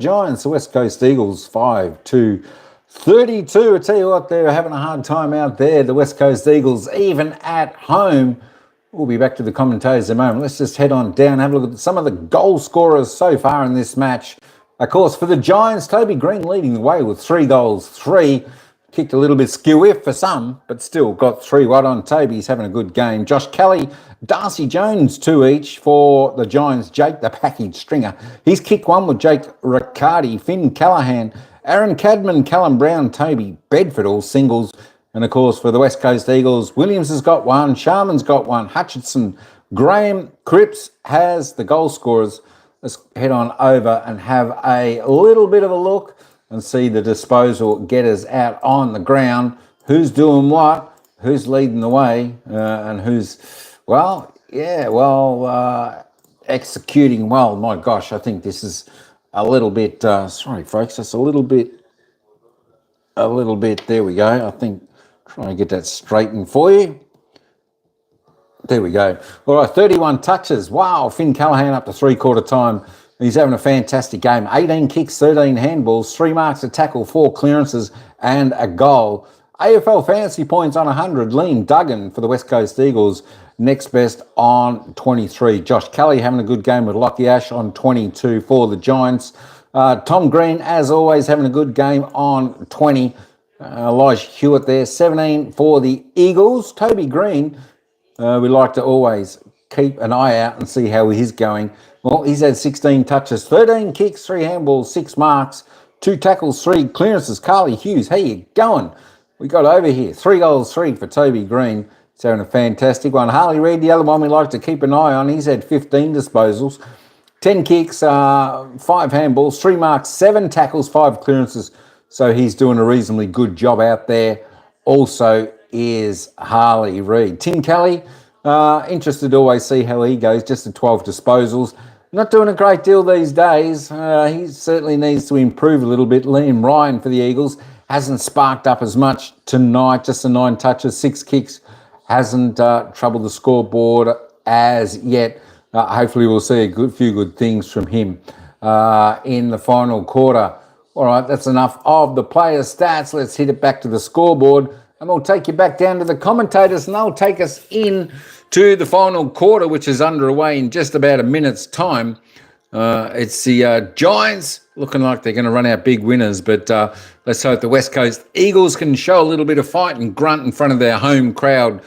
Giants, the West Coast Eagles, 5-32. I tell you what, they're having a hard time out there. The West Coast Eagles, even at home. We'll be back to the commentators in a moment. Let's just head on down and have a look at some of the goal scorers so far in this match. Of course, for the Giants, Toby Green leading the way with 3 goals, 3. Kicked a little bit skew-if for some, but still got 3. Well done, Toby. He's having a good game. Josh Kelly, Darcy Jones, 2 each for the Giants. Jake, the package stringer. He's kicked 1 with Jake Riccardi, Finn Callahan, Aaron Cadman, Callum Brown, Toby Bedford, all singles. And, of course, for the West Coast Eagles, Williams has got 1, Sharman's got 1, Hutchinson, Graham, Cripps has the goal scorers. Let's head on over and have a little bit of a look and see the disposal getters out on the ground. Who's doing what? Who's leading the way? And who's, executing well. My gosh, I think this is a little bit, sorry folks, that's a little bit, there we go. I think, try and get that straightened for you. There we go. All right, 31 touches. Wow, Finn Callahan up to 3/4 time. He's having a fantastic game. 18 kicks, 13 handballs, 3 marks, a tackle, 4 clearances, and a goal. AFL fantasy points on 100. Liam Duggan for the West Coast Eagles, next best on 23. Josh Kelly having a good game with Lockie Ash on 22 for the Giants. Tom Green, as always, having a good game on 20. Elijah Hewitt there, 17 for the Eagles. Toby Green, we like to always keep an eye out and see how he's going. Well, he's had 16 touches, 13 kicks, 3 handballs, 6 marks, 2 tackles, 3 clearances. Carly Hughes, how you going? We got over here. 3 goals, 3 for Toby Green. He's having a fantastic one. Harley Reid, the other one we like to keep an eye on. He's had 15 disposals, 10 kicks, 5 handballs, 3 marks, 7 tackles, 5 clearances. So he's doing a reasonably good job out there. Also is Harley Reid. Tim Kelly, interested to always see how he goes, just at 12 disposals. Not doing a great deal these days. He certainly needs to improve a little bit. Liam Ryan for the Eagles hasn't sparked up as much tonight, just the 9 touches, 6 kicks. Hasn't troubled the scoreboard as yet. Hopefully we'll see a few good things from him in the final quarter. All right, that's enough of the player stats. Let's hit it back to the scoreboard, and we'll take you back down to the commentators, and they'll take us in to the final quarter, which is underway in just about a minute's time. It's the Giants looking like they're going to run out big winners, but let's hope the West Coast Eagles can show a little bit of fight and grunt in front of their home crowd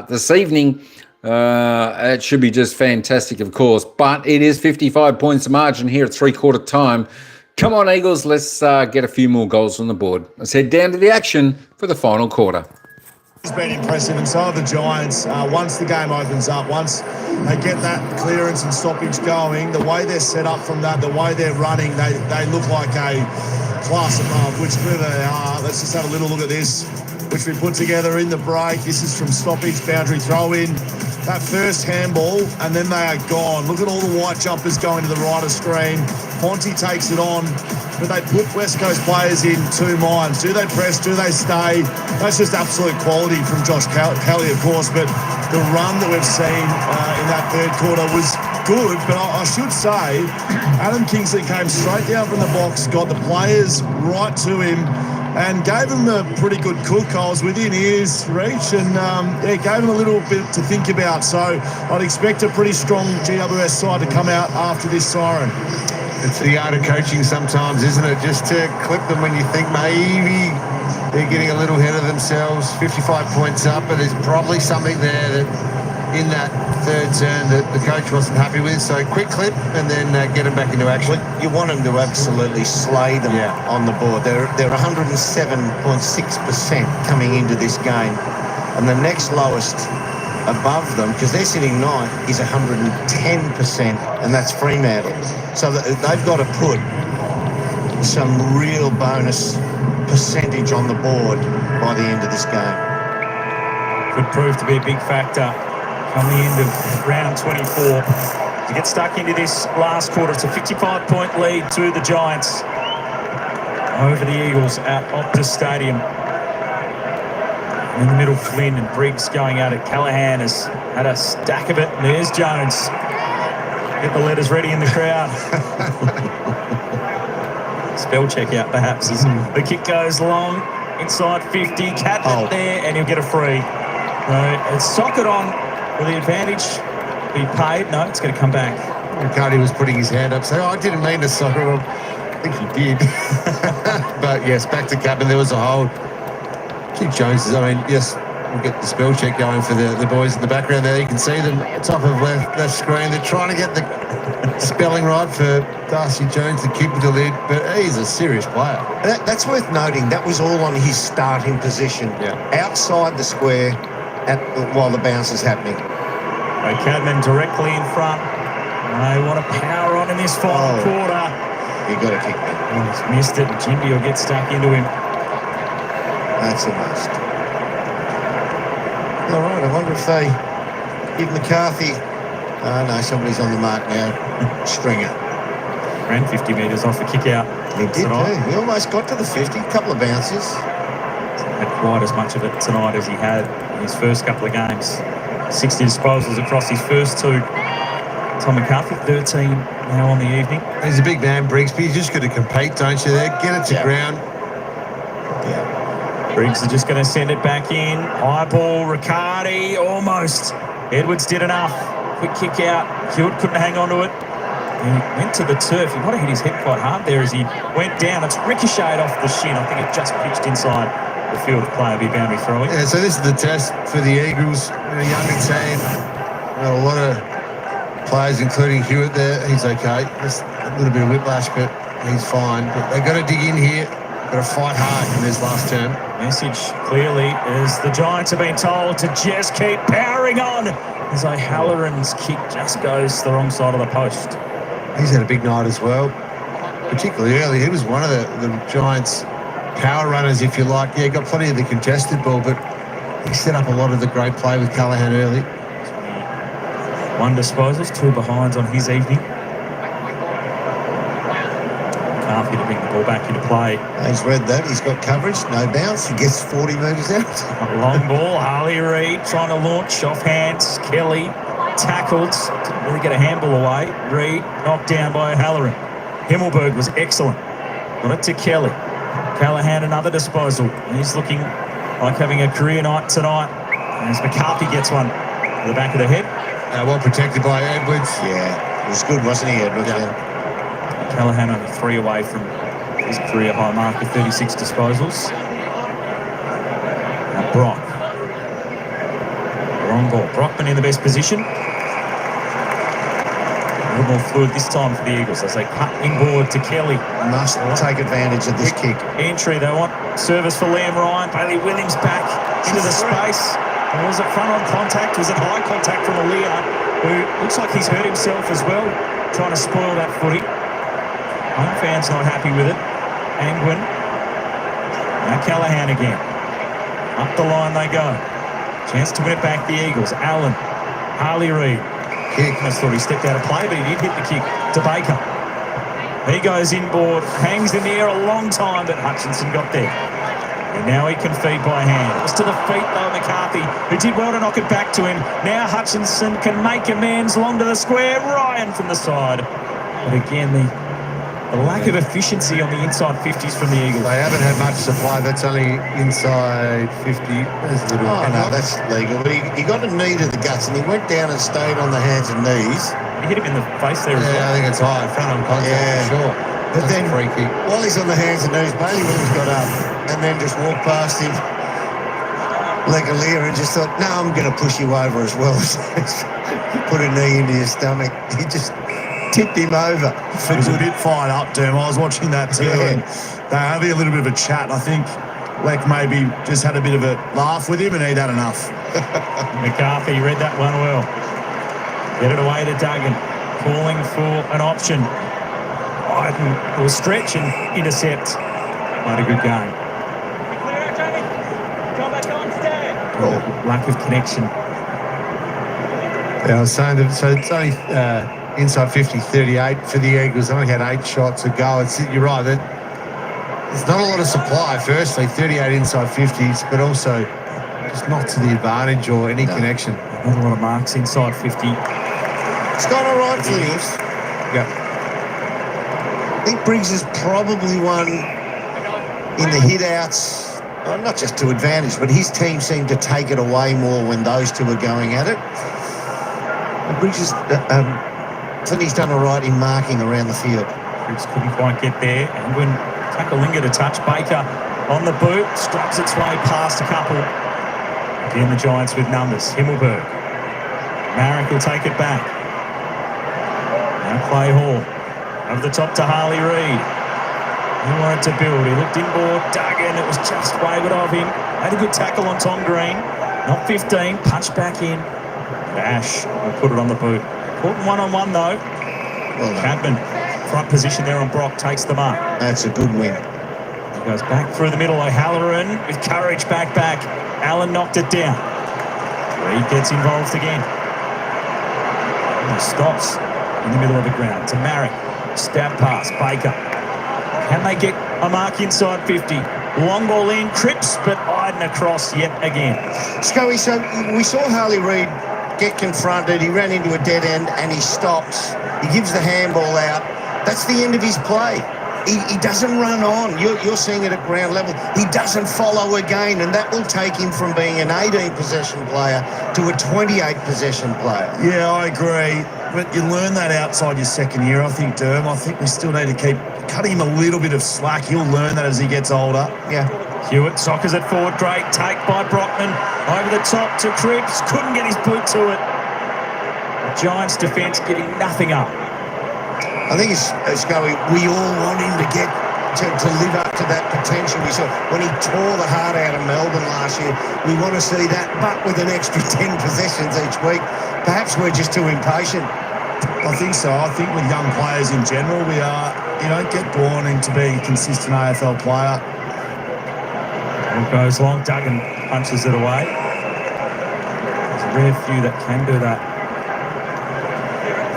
this evening. It should be just fantastic, of course, but it is 55 points of margin here at 3/4 time. Come on, Eagles, let's get a few more goals on the board. Let's head down to the action for the final quarter. It's been impressive, and so have the Giants. Once the game opens up, once they get that clearance and stoppage going, the way they're set up from that, the way they're running, they look like a class above, which clearly they are. Let's just have a little look at this, which we put together in the break. This is from stoppage, boundary throw-in. That first handball, and then they are gone. Look at all the white jumpers going to the right of screen. Ponty takes it on, but they put West Coast players in 2 minds. Do they press? Do they stay? That's just absolute quality from Josh Kelly, of course, but the run that we've seen in that third quarter was good, but I should say Adam Kingsley came straight down from the box, got the players right to him, and gave him a pretty good cook. I was within ears reach, and gave him a little bit to think about. So I'd expect a pretty strong GWS side to come out after this siren. It's the art of coaching sometimes, isn't it? Just to clip them when you think maybe they're getting a little ahead of themselves. 55 points up, but there's probably something there that in that third turn that the coach wasn't happy with. So quick clip and then get them back into action. Well, you want them to absolutely slay them on the board. They're 107.6% coming into this game, and the next lowest above them, because they're sitting 9, is 110%, and that's Fremantle. So they've got to put some real bonus percentage on the board by the end of this game. Could prove to be a big factor on the end of round 24. To get stuck into this last quarter, it's a 55-point lead to the Giants over the Eagles at Optus Stadium. In the middle, Flynn and Briggs going at it. Callahan has had a stack of it. And there's Jones. Get the letters ready in the crowd. spell check out perhaps as the kick goes long, inside 50, Cadman there, and he'll get a free. It's socket on for the advantage. Be paid. No, it's going to come back. Riccardi was putting his hand up saying, I didn't mean to socket him. I think he did. But yes, back to Cadman. There was a hold. Keith Jones, I mean, yes, we'll get the spell check going for the boys in the background there. You can see them at the top of left screen. They're trying to get the spelling right for Darcy Jones to keep the lid, but he's a serious player. That's worth noting. That was all on his starting position, outside the square while the bounce is happening. Cadman directly in front. They want to power on in this final quarter. You got to kick that. He's missed it. Jimby will get stuck into him. That's a must. All right, I wonder if they give McCarthy... no, somebody's on the mark now. Stringer. Ran 50 metres off the kick out. He did too. He almost got to the 50. Couple of bounces. Had quite as much of it tonight as he had in his first couple of games. 60 disposals across his first two. Tom McCarthy, 13 now on the evening. He's a big man, Briggs, but you just got to compete, don't you, there? Get it to ground. Yeah. Briggs is just going to send it back in. High ball, Riccardi, almost. Edwards did enough. Quick kick out. Hewitt couldn't hang on to it. He went to the turf. He might have hit his head quite hard there as he went down. It's ricocheted off the shin. I think it just pitched inside the field player. Be boundary throwing. Yeah, so this is the test for the Eagles. Young and team. A lot of players, including Hewitt there. He's okay. Just a little bit of whiplash, but he's fine. But they've got to dig in here. Got to fight hard in this last term. Message clearly is the Giants have been told to just keep powering on as O'Halloran's kick just goes to the wrong side of the post. He's had a big night as well, particularly early. He was one of the Giants' power runners, if you like. Yeah, got plenty of the contested ball, but he set up a lot of the great play with Callaghan early. 1 disposals, 2 behinds on his evening. McCarthy to bring the ball back into play. He's read that. He's got coverage. No bounce. He gets 40 metres out. Long ball. Harley Reid trying to launch off hands. Kelly tackled. Didn't really get a handball away. Reid knocked down by O'Halloran. Himmelberg was excellent. Got it to Kelly. Callaghan another disposal. He's looking like having a career night tonight. As McCarthy gets one to the back of the head. Well protected by Edwards. Yeah, it was good, wasn't he, Edwards? Yeah. Callaghan only 3 away from his career high mark of 36 disposals. Now Brock. Wrong ball. Brockman in the best position. A little more fluid this time for the Eagles as they cut inboard to Kelly. Must take advantage of this kick. Entry, they want service for Liam Ryan. Bailey Williams back into the space. And was it front on contact? Was it high contact from Aaliyah, who looks like he's hurt himself as well, trying to spoil that footy. Home fans not happy with it. Angwin. Now Callaghan again. Up the line they go. Chance to win it back, the Eagles. Allen. Harley Reid. Kick. I thought he stepped out of play, but he did hit the kick to Baker. He goes inboard, hangs in the air a long time, but Hutchinson got there. And now he can feed by hand. It was to the feet, though, McCarthy, who did well to knock it back to him. Now Hutchinson can make amends long to the square. Ryan from the side. But again, the lack of efficiency on the inside 50s from the Eagles. They haven't had much supply. That's only inside 50. No, that's legal. But he got a knee to the guts and he went down and stayed on the hands and knees. He hit him in the face there as well. I think it's high. Front on contact, for sure. But That's then, a free kick. while he's on the hands and knees, Bailey Williams got up and then just walked past him, Legalier, and just thought, no, I'm going to push you over as well. Put a knee into your stomach. He just tipped him over. It was a bit fired up, Derm. I was watching that too. Yeah. And they were having a little bit of a chat. I think Leck maybe just had a bit of a laugh with him and he'd had enough. McCarthy read that one well. Get it away to Duggan. Calling for an option. Biden will stretch and intercept. Quite a good game. Lack of connection. Yeah, I was saying that, so it's only inside 50, 38 for the Eagles. They only had 8 shots a go. You're right. There's not a lot of supply, firstly, 38 inside 50s, but also just not to the advantage or any connection. Not a lot of marks inside 50. It's gone all right for the Eagles. Yeah. think Briggs has probably won in the hit-outs, not just to advantage, but his team seemed to take it away more when those two were going at it. And Briggs has, I think he's done all right in marking around the field. Briggs couldn't quite get there. Angwin Takalinga to touch. Baker on the boot, strikes its way past a couple. Again, the Giants with numbers. Himmelberg. Marek will take it back. Now Clay Hall. Over the top to Harley Reid. He wanted to build. He looked inboard, dug in. It was just wayward of him. Had a good tackle on Tom Green. Not 15. Punched back in. Ash will put it on the boot. Caught him one-on-one though. Well done. Cadman, front position there on Brock, takes the mark. That's a good win. He goes back through the middle. O'Halloran with courage, back. Allen knocked it down. Reid gets involved again. And he stops in the middle of the ground to Marek. Stab pass, Baker. Can they get a mark inside 50? Long ball in, Cripps, but Iden across yet again. Scully, so we saw Harley Reid get confronted. He ran into a dead end and he stops. He gives the handball out. That's the end of his play. He doesn't run on. You're seeing it at ground level. He doesn't follow again, and that will take him from being an 18-possession player to a 28-possession player. Yeah, I agree. But you learn that outside your second year, I think, Derm. I think we still need to keep cutting him a little bit of slack. He'll learn that as he gets older. Yeah. Hewitt soccers it forward. Great take by Brockman. Over the top to Cripps. Couldn't get his boot to it. The Giants' defence giving nothing up. I think it's going, we all want him to get to live up to that potential. We saw when he tore the heart out of Melbourne last year. We want to see that, but with an extra 10 possessions each week. Perhaps we're just too impatient. I think so. I think with young players in general, we are, you don't get born into being a consistent AFL player. It goes long. Duggan punches it away. There's a rare few that can do that.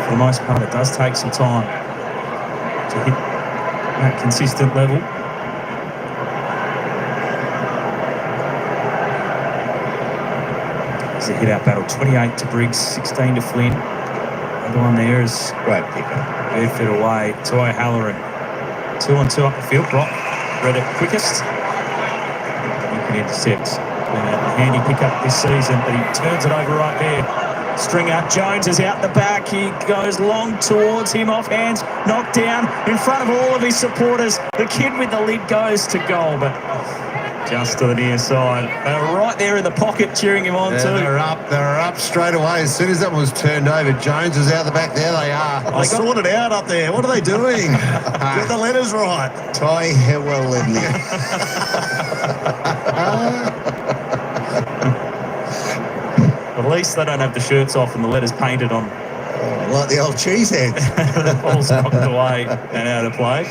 For the most part, it does take some time to hit that consistent level. It's a hit-out battle. 28 to Briggs, 16 to Flynn. The one there is Great picker. Bedford away to O'Halloran. 2-on-2 up the field. Brock read it quickest. You can intercept. A handy pickup this season, but he turns it over right there. Stringer, Jones is out the back. He goes long towards him, off hands, knocked down in front of all of his supporters. The kid with the lid goes to goal, but just to the near side. They're right there in the pocket cheering him on too. They're up straight away. As soon as that was turned over, Jones was out the back. There they are. I sorted out up there. What are they doing? Get the letters right. Ty Hewellini. At least they don't have the shirts off and the letters painted on. Like the old cheesehead. The ball's knocked away and out of play.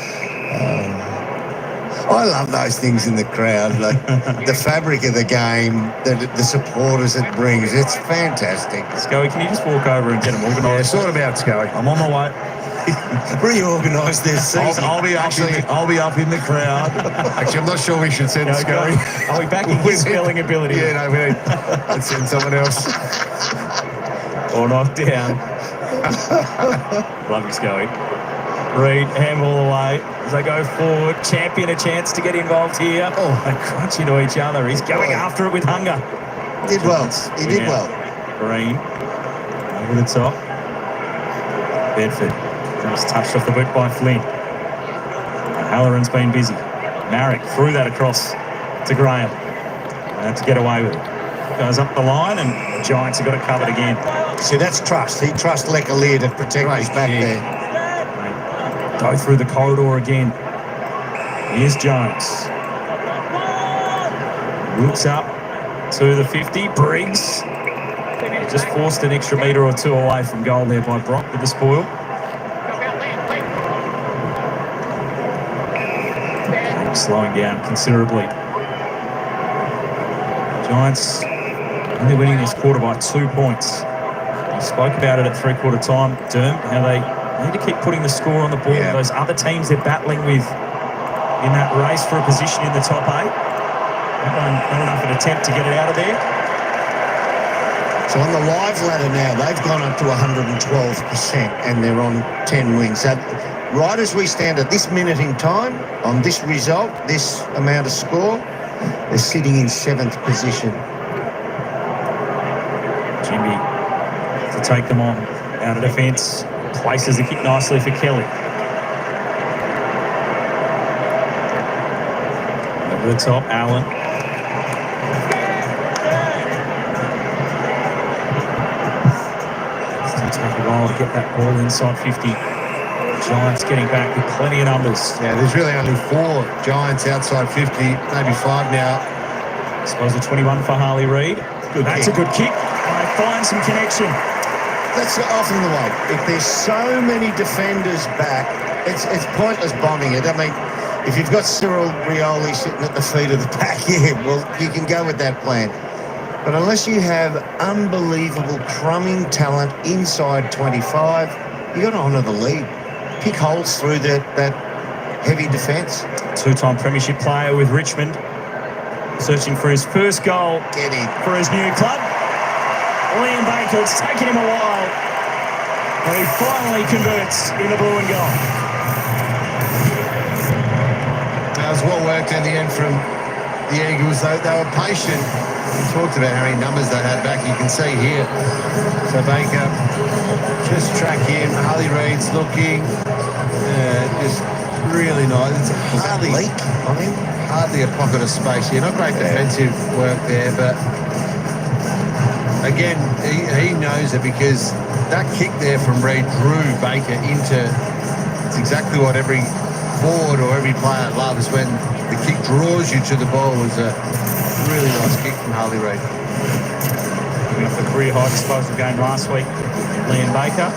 I love those things in the crowd, like the fabric of the game, the supporters it brings. It's fantastic. Scully, can you just walk over and get them organised? Yeah, sort about Scully. I'm on my way. Reorganise their season. I'll be up in the crowd. Actually, I'm not sure we should send Scully. Are we back in his spelling ability? Yeah, no, we need. Let's send someone else. Or knocked down. Love you, Scully. Reid, handball away as they go forward. Champion a chance to get involved here. Oh, they crunch into each other. He's going after it with hunger. Did well. He did well. Green over the top. Bedford. Just touched off the boot by Flynn. Halloran's been busy. Marek threw that across to Graham. And to get away with it. Goes up the line and the Giants have got it covered again. See, that's trust. He trusts Lecalier to protect his back there. Go through the corridor again. Here's Jones. Looks up to the 50. Briggs. Just forced an extra metre or two away from goal there by Brock with the spoil. Slowing down considerably. Giants only winning this quarter by 2 points. We spoke about it at three-quarter time, Derm, how they need to keep putting the score on the board. Yeah. Those other teams they're battling with in that race for a position in the top 8. Not enough of an attempt to get it out of there. So on the live ladder now, they've gone up to 112% and they're on 10 wins. So right as we stand at this minute in time, on this result, this amount of score, they're sitting in 7th position. Jimmy to take them on. Out of defence. Places the kick nicely for Kelly. Over the top, Allen. Still take a while to get that ball inside 50. Giants getting back with plenty of numbers. Yeah, there's really only 4 Giants outside 50, maybe 5 now. I suppose a 21 for Harley Reid. That's a good kick. And they find some connection. That's often the way. If there's so many defenders back, it's pointless bombing it. I mean, if you've got Cyril Rioli sitting at the feet of the pack, yeah, well, you can go with that plan. But unless you have unbelievable crumbing talent inside 25, you've got to honour the lead. Pick holes through that heavy defence. 2-time premiership player with Richmond. Searching for his first goal. Get in. For his new club. Liam Baker, it's taken him a while. And he finally converts in the blue and gold. That was what worked in the end from the Eagles. They were patient. We talked about how many numbers they had back. You can see here. So Baker, just track him. Harley Reid's looking. Just really nice. It's hardly a pocket of space here. Not great defensive work there, but again, he knows it because that kick there from Reid drew Baker into. It's exactly what every forward or every player loves when the kick draws you to the ball. It was a really nice kick from Harley Reid. Coming off the career high disposal game last week, Liam Baker.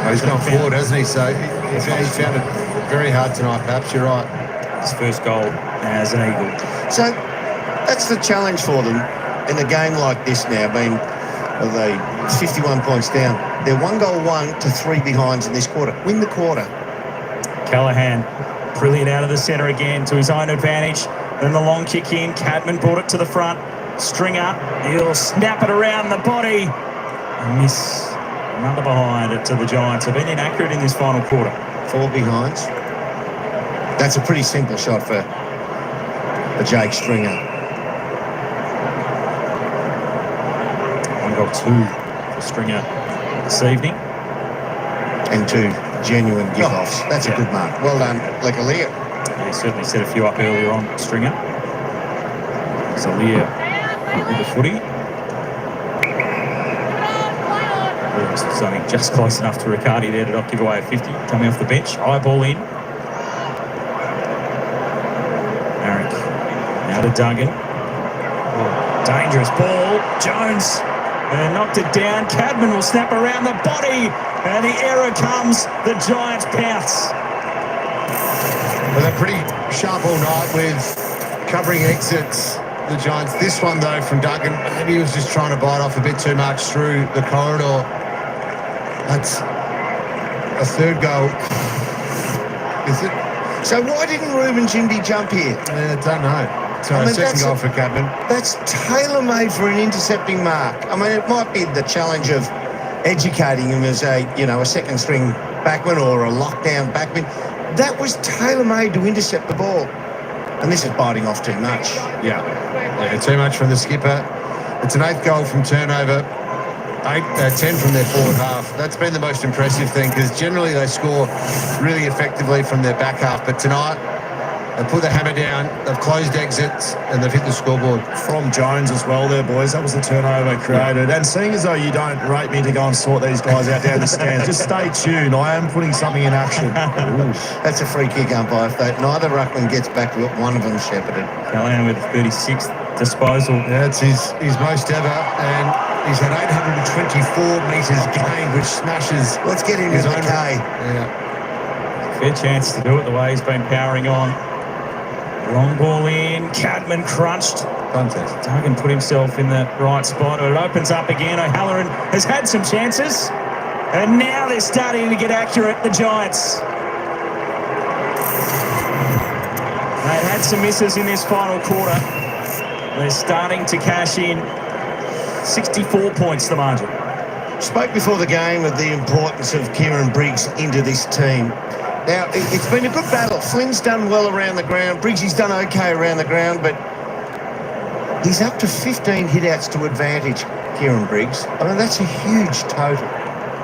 Oh, he's gone forward, hasn't he? So he's found it very hard tonight, perhaps. You're right. His first goal as an Eagle. So that's the challenge for them in a game like this now, being they 51 points down. They're 1 goal 1 to 3 behinds in this quarter. Win the quarter. Callahan, brilliant out of the centre again to his own advantage. Then the long kick in. Cadman brought it to the front. Stringer, he'll snap it around the body. And miss. Another behind it to the Giants. Have been inaccurate in this final quarter. 4 behinds. That's a pretty simple shot for Jake Stringer. 1 goal 2 for Stringer this evening. And 2 genuine give-offs. That's a good mark. Well done, Lecalia. Yeah, certainly set a few up earlier on, Stringer. Zalia with the footy. Something just close enough to Riccardi there to not give away a 50. Coming off the bench, eyeball in. Marek now to Duggan. Oh, dangerous ball. Jones knocked it down. Cadman will snap around the body. And the error comes. The Giants pounce. Well, they're pretty sharp all night with covering exits, the Giants. This one, though, from Duggan, maybe he was just trying to bite off a bit too much through the corridor. That's a 3rd goal. Is it? So why didn't Ruben Jimby jump here? I don't know. Sorry, 2nd goal for Cadman. That's tailor-made for an intercepting mark. I mean, it might be the challenge of educating him as a 2nd-string backman or a lockdown backman. That was tailor-made to intercept the ball. And this is biting off too much. Yeah, too much from the skipper. It's an 8th goal from turnover. 10 from their forward half. That's been the most impressive thing because generally they score really effectively from their back half. But tonight, they put the hammer down, they've closed exits, and they've hit the scoreboard. From Jones as well there, boys. That was the turnover created. And seeing as though you don't rate me to go and sort these guys out down the stands, just stay tuned. I am putting something in action. That's a free kick, umpire. If neither ruckman gets back to it, one of them shepherded. Callahan with the 36th disposal. Yeah, it's his most ever, and he's had 824 metres gained, which smashes. Let's get him in the K. Yeah. Fair chance to do it the way he's been powering on. Long ball in. Cadman crunched. Contest. Duggan put himself in the right spot. It opens up again. O'Halloran has had some chances. And now they're starting to get accurate, the Giants. They've had some misses in this final quarter. They're starting to cash in. 64 points the margin. Spoke before the game of the importance of Kieran Briggs into this team. Now, it's been a good battle. Flynn's done well around the ground. Briggsy's done okay around the ground, but he's up to 15 hit-outs to advantage, Kieran Briggs. I mean, that's a huge total.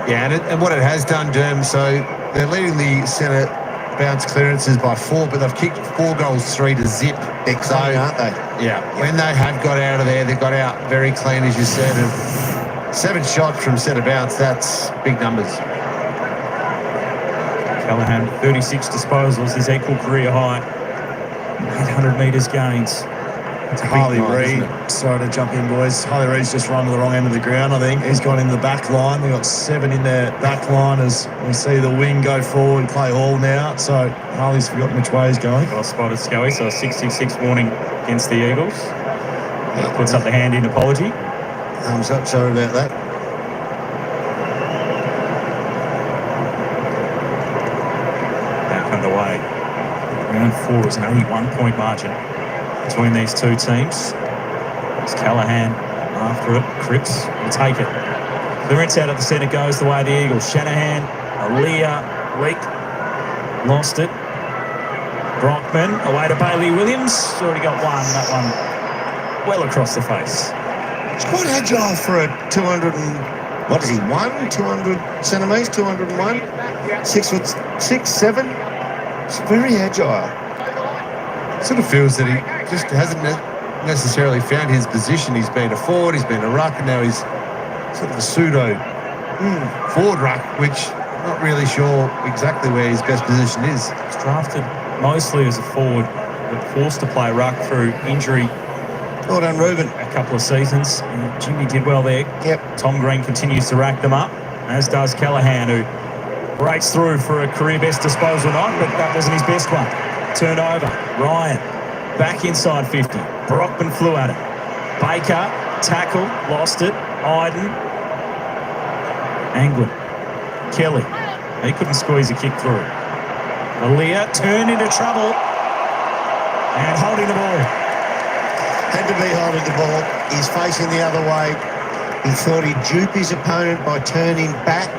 Yeah, and what it has done, Derm, so they're leading the centre bounce clearances by 4, but they've kicked 4 goals, 3 to zip. They're clean, aren't they? Yeah, when they have got out of there, they've got out very clean, as you said, and 7 shots from centre bounce, that's big numbers. Callahan, 36 disposals, his equal career high. 800 metres gains. It's Harley Reid. Sorry to jump in, boys. Harley Reid's just run to the wrong end of the ground, I think. He's gone in the back line. They've got 7 in their back line as we see the wing go forward, play all now. So Harley's forgotten which way he's going. Well spotted, Scully, so a 66 warning against the Eagles. Puts up the hand in apology. Thumbs up, sorry about that. Back underway. Round 4 is an 81-point margin between these two teams. It's Callahan after it. Cripps will take it. Clearance out at the centre goes the way of the Eagles. Shanahan, Aaliyah, Leak, lost it. Brockman away to Bailey Williams. Already got one. That one well across the face. It's quite agile for a 200 and... What is he, 200 centimetres, 201? 6 foot 6, 7? It's very agile. Sort of feels that he just hasn't necessarily found his position. He's been a forward, he's been a ruck, and now he's sort of a pseudo forward ruck, which I'm not really sure exactly where his best position is. He's drafted mostly as a forward, but forced to play ruck through injury. Well done, Ruben. A couple of seasons. And Jimmy did well there. Yep. Tom Green continues to rack them up, as does Callahan, who breaks through for a career best disposal night, but that wasn't his best one. Turned over. Ryan back inside 50. Brockman flew at it. Baker tackle, lost it. Iden, Anglin, Kelly. He couldn't squeeze a kick through. Aaliyah turned into trouble and holding the ball. Had to be holding the ball. He's facing the other way. He thought he'd dupe his opponent by turning back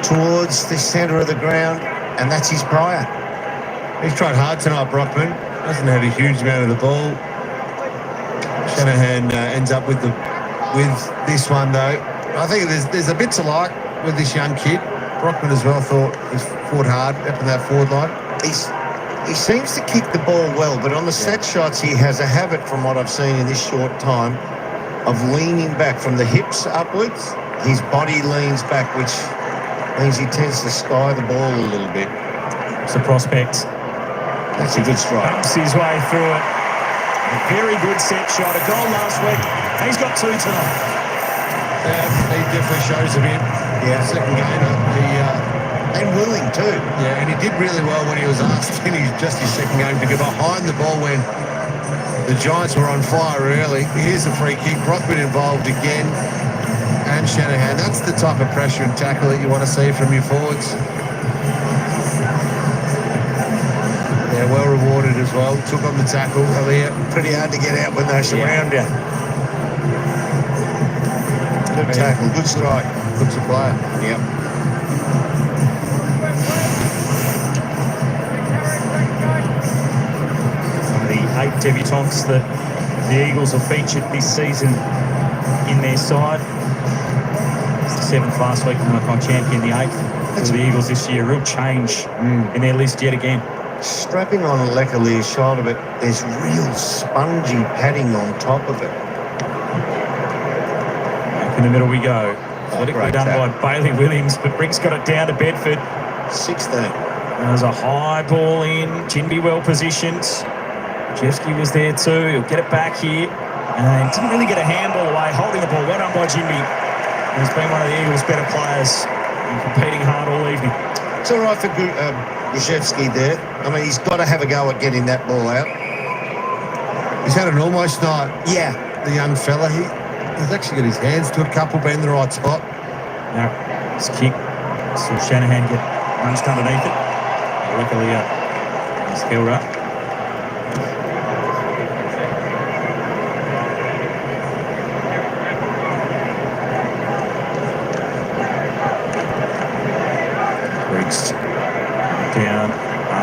towards the centre of the ground, and that's his prior. He's tried hard tonight, Brockman. Hasn't had a huge amount of the ball. Shanahan ends up with this one, though. I think there's a bit to like with this young kid. Brockman as well thought he's fought hard up in that forward line. He seems to kick the ball well, but on the set shots he has a habit, from what I've seen in this short time, of leaning back from the hips upwards. His body leans back, which means he tends to sky the ball a little bit. It's a prospect. That's a good strike. Bumps his way through it. A very good set shot. A goal last week. And he's got 2 tonight. He definitely shows a bit. Yeah. Second game. And willing too. Yeah, and he did really well when he was asked in his second game to get behind the ball when the Giants were on fire early. Here's a free kick. Brockman involved again. And Shanahan. That's the type of pressure and tackle that you want to see from your forwards. Yeah, well rewarded as well. Took on the tackle. Aaliyah. Pretty hard to get out when they surround you. Good tackle, good strike. Looks a player. Yep. One of the 8 debutants that the Eagles have featured this season in their side. It's the 7th last week, the Macon champion, the 8th for the Eagles this year. Real change in their list yet again. Strapping on Leckerlier's shoulder, but there's real spongy padding on top of it. Back in the middle we go. Athletically done by Bailey Williams, but Briggs got it down to Bedford. 16. There's a high ball in. Jinby well positioned. Jeffsky was there too. He'll get it back here. And didn't really get a handball away. Holding the ball. Well done by Jinby. He's been one of the Eagles' better players and competing hard all evening. It's all right for Grzewski there. I mean, he's got to have a go at getting that ball out. He's had an almost night. Yeah. The young fella. He's actually got his hands to a couple, been in the right spot. Now, his kick. Saw Shanahan get punched underneath it. Luckily, he's held up.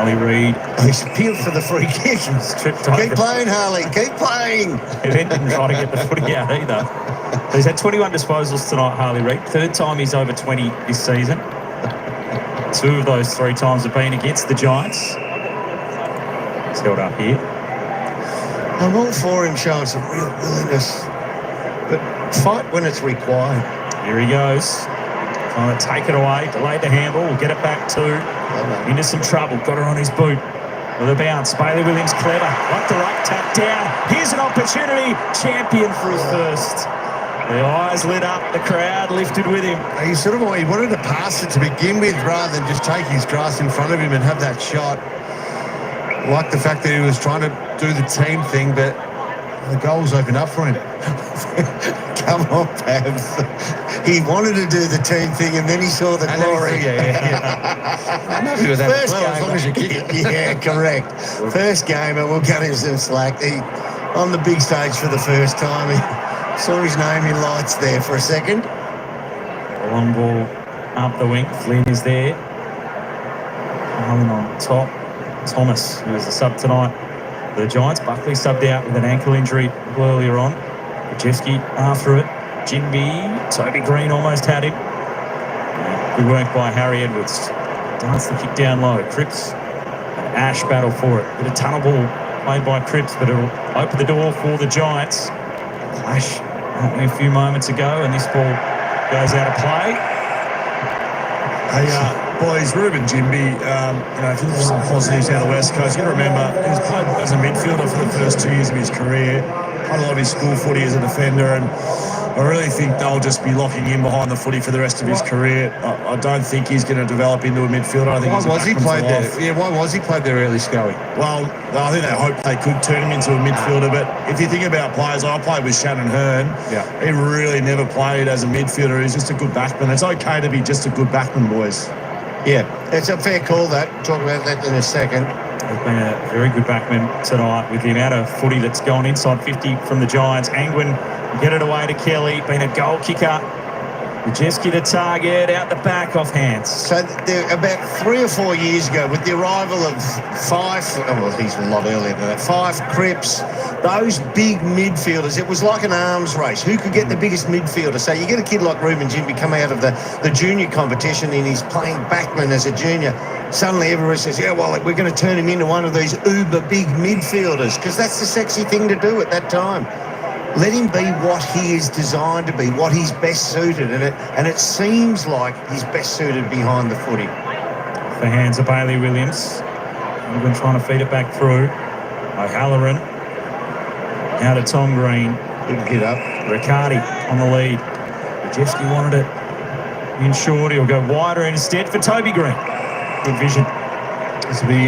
Harley Reid. He's appealed for the free kick. Tripped Keep over. playing, Harley. Keep playing. He then didn't try to get the footy out either. He's had 21 disposals tonight, Harley Reid. Third time he's over 20 this season. 2 of those 3 times have been against the Giants. He's held up here. I'm all for him showing some real willingness, but fight when it's required. Here he goes. Trying to take it away. Delayed the handball. We'll get it back to. Into some trouble. Got her on his boot. With a bounce. Bailey Williams clever. Like the right tap down. Here's an opportunity. Champion for his first. The eyes lit up. The crowd lifted with him. He wanted to pass it to begin with rather than just take his grass in front of him and have that shot. Like the fact that he was trying to do the team thing, but the goals opened up for him. Come on, Pabs. He wanted to do the team thing and then he saw the glory. I'm happy with that. First Well, as long as you game. kick it. Yeah, correct. First game, and we'll cut him some slack. He, on the big stage for the first time, he saw his name in lights there for a second. Long ball up the wing. Flynn is there. Allen on top. Thomas, who was the sub tonight for the Giants. Buckley subbed out with an ankle injury earlier on. Jeffsky after it. Jimby, Toby Green almost had him. Good work by Harry Edwards. Darts the kick down low. Cripps and Ash battle for it. Bit of tunnel ball played by Cripps, but it'll open the door for the Giants. Clash happening a few moments ago, and this ball goes out of play. Hey, boys, Ruben Jimby, if you look at some positives out of the West Coast, you've got to remember he's played as a midfielder for the first 2 years of his career. Played a lot of his school footy as a defender, and I really think they'll just be locking him behind the footy for the rest of his career. I don't think he's going to develop into a midfielder. I think Why was he played there? Yeah, why was he played there early, Scully? Well, I think they hoped they could turn him into a midfielder, but if you think about players, I played with Shannon Hearn. Yeah. He really never played as a midfielder. He's just a good backman. It's okay to be just a good backman, boys. Yeah, it's a fair call, that. Talk about that in a second. He's been a very good backman tonight with the amount of footy that's gone inside 50 from the Giants. Angwin get it away to Kelly, been a goal kicker. Majeski to target, out the back off hands. So about 3 or 4 years ago, with the arrival of he's a lot earlier than that, Fife, Cripps, those big midfielders, it was like an arms race. Who could get the biggest midfielder? So you get a kid like Ruben Jimby come out of the junior competition and he's playing backman as a junior. Suddenly everyone says, yeah, well, we're going to turn him into one of these uber big midfielders, because that's the sexy thing to do at that time. Let him be what he is designed to be, what he's best suited, and it seems like he's best suited behind the footy. The hands of Bailey Williams. England trying to feed it back through. O'Halloran out of Tom Green. Good get up. Riccardi on the lead. Jeffsky wanted it in short. He'll go wider instead for Toby Green. Good vision. This will be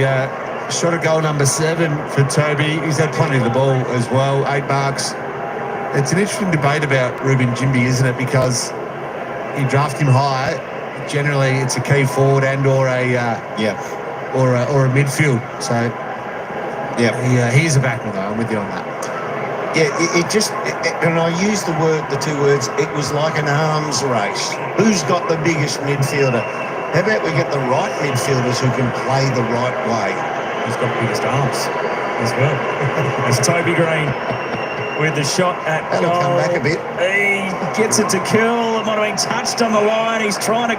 shot at goal number 7 for Toby. He's had plenty of the ball as well, 8 marks. It's an interesting debate about Ruben Jimby, isn't it? Because you draft him high, generally it's a key forward and or a midfield. So he's a backman though. I'm with you on that. Yeah, and I use the 2 words, it was like an arms race. Who's got the biggest midfielder? How about we get the right midfielders who can play the right way? He's got the biggest arms as well. It's Toby Green with the shot at That'll goal. come back a bit. He gets it to Curl. It might have been touched on the line. He's trying to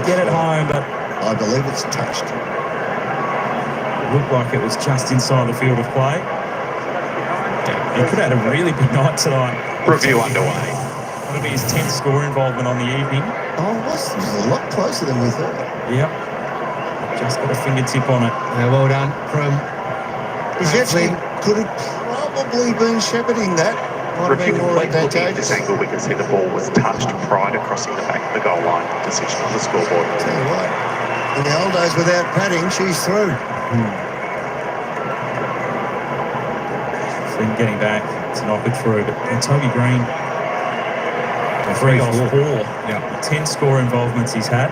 get it home, but I believe it's touched. it looked like it was just inside the field of play. He could have had a really big night tonight. Review underway. That'll be his 10th score involvement on the evening. Oh, it was a lot closer than we thought. Yep. Just got a fingertip on it. Yeah, well done from Jeffsky could have probably been shepherding that. Might have been more Looking at this advantageous. angle, we can see the ball was touched prior to crossing the back of the goal line. Decision on the scoreboard. Tell you what, in the old days without padding, she's through. Flynn getting back to knock it through, but Toby Green, 3 goals, 4. Yeah. 10 score involvements he's had.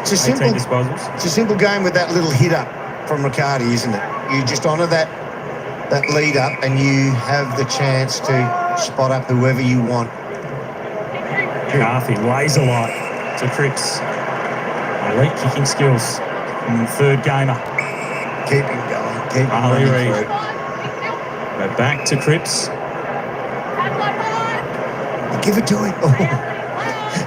It's a 18 simple, disposals. it's a simple game with that little hit up from Riccardi, isn't it? You just honour that lead up, and you have the chance to spot up whoever you want. Carthy lays a lot to Cripps. Elite kicking skills. And third gamer. Keep him going. Keep him Harley running Reid. through. Go back to Cripps. Give it to him. Oh.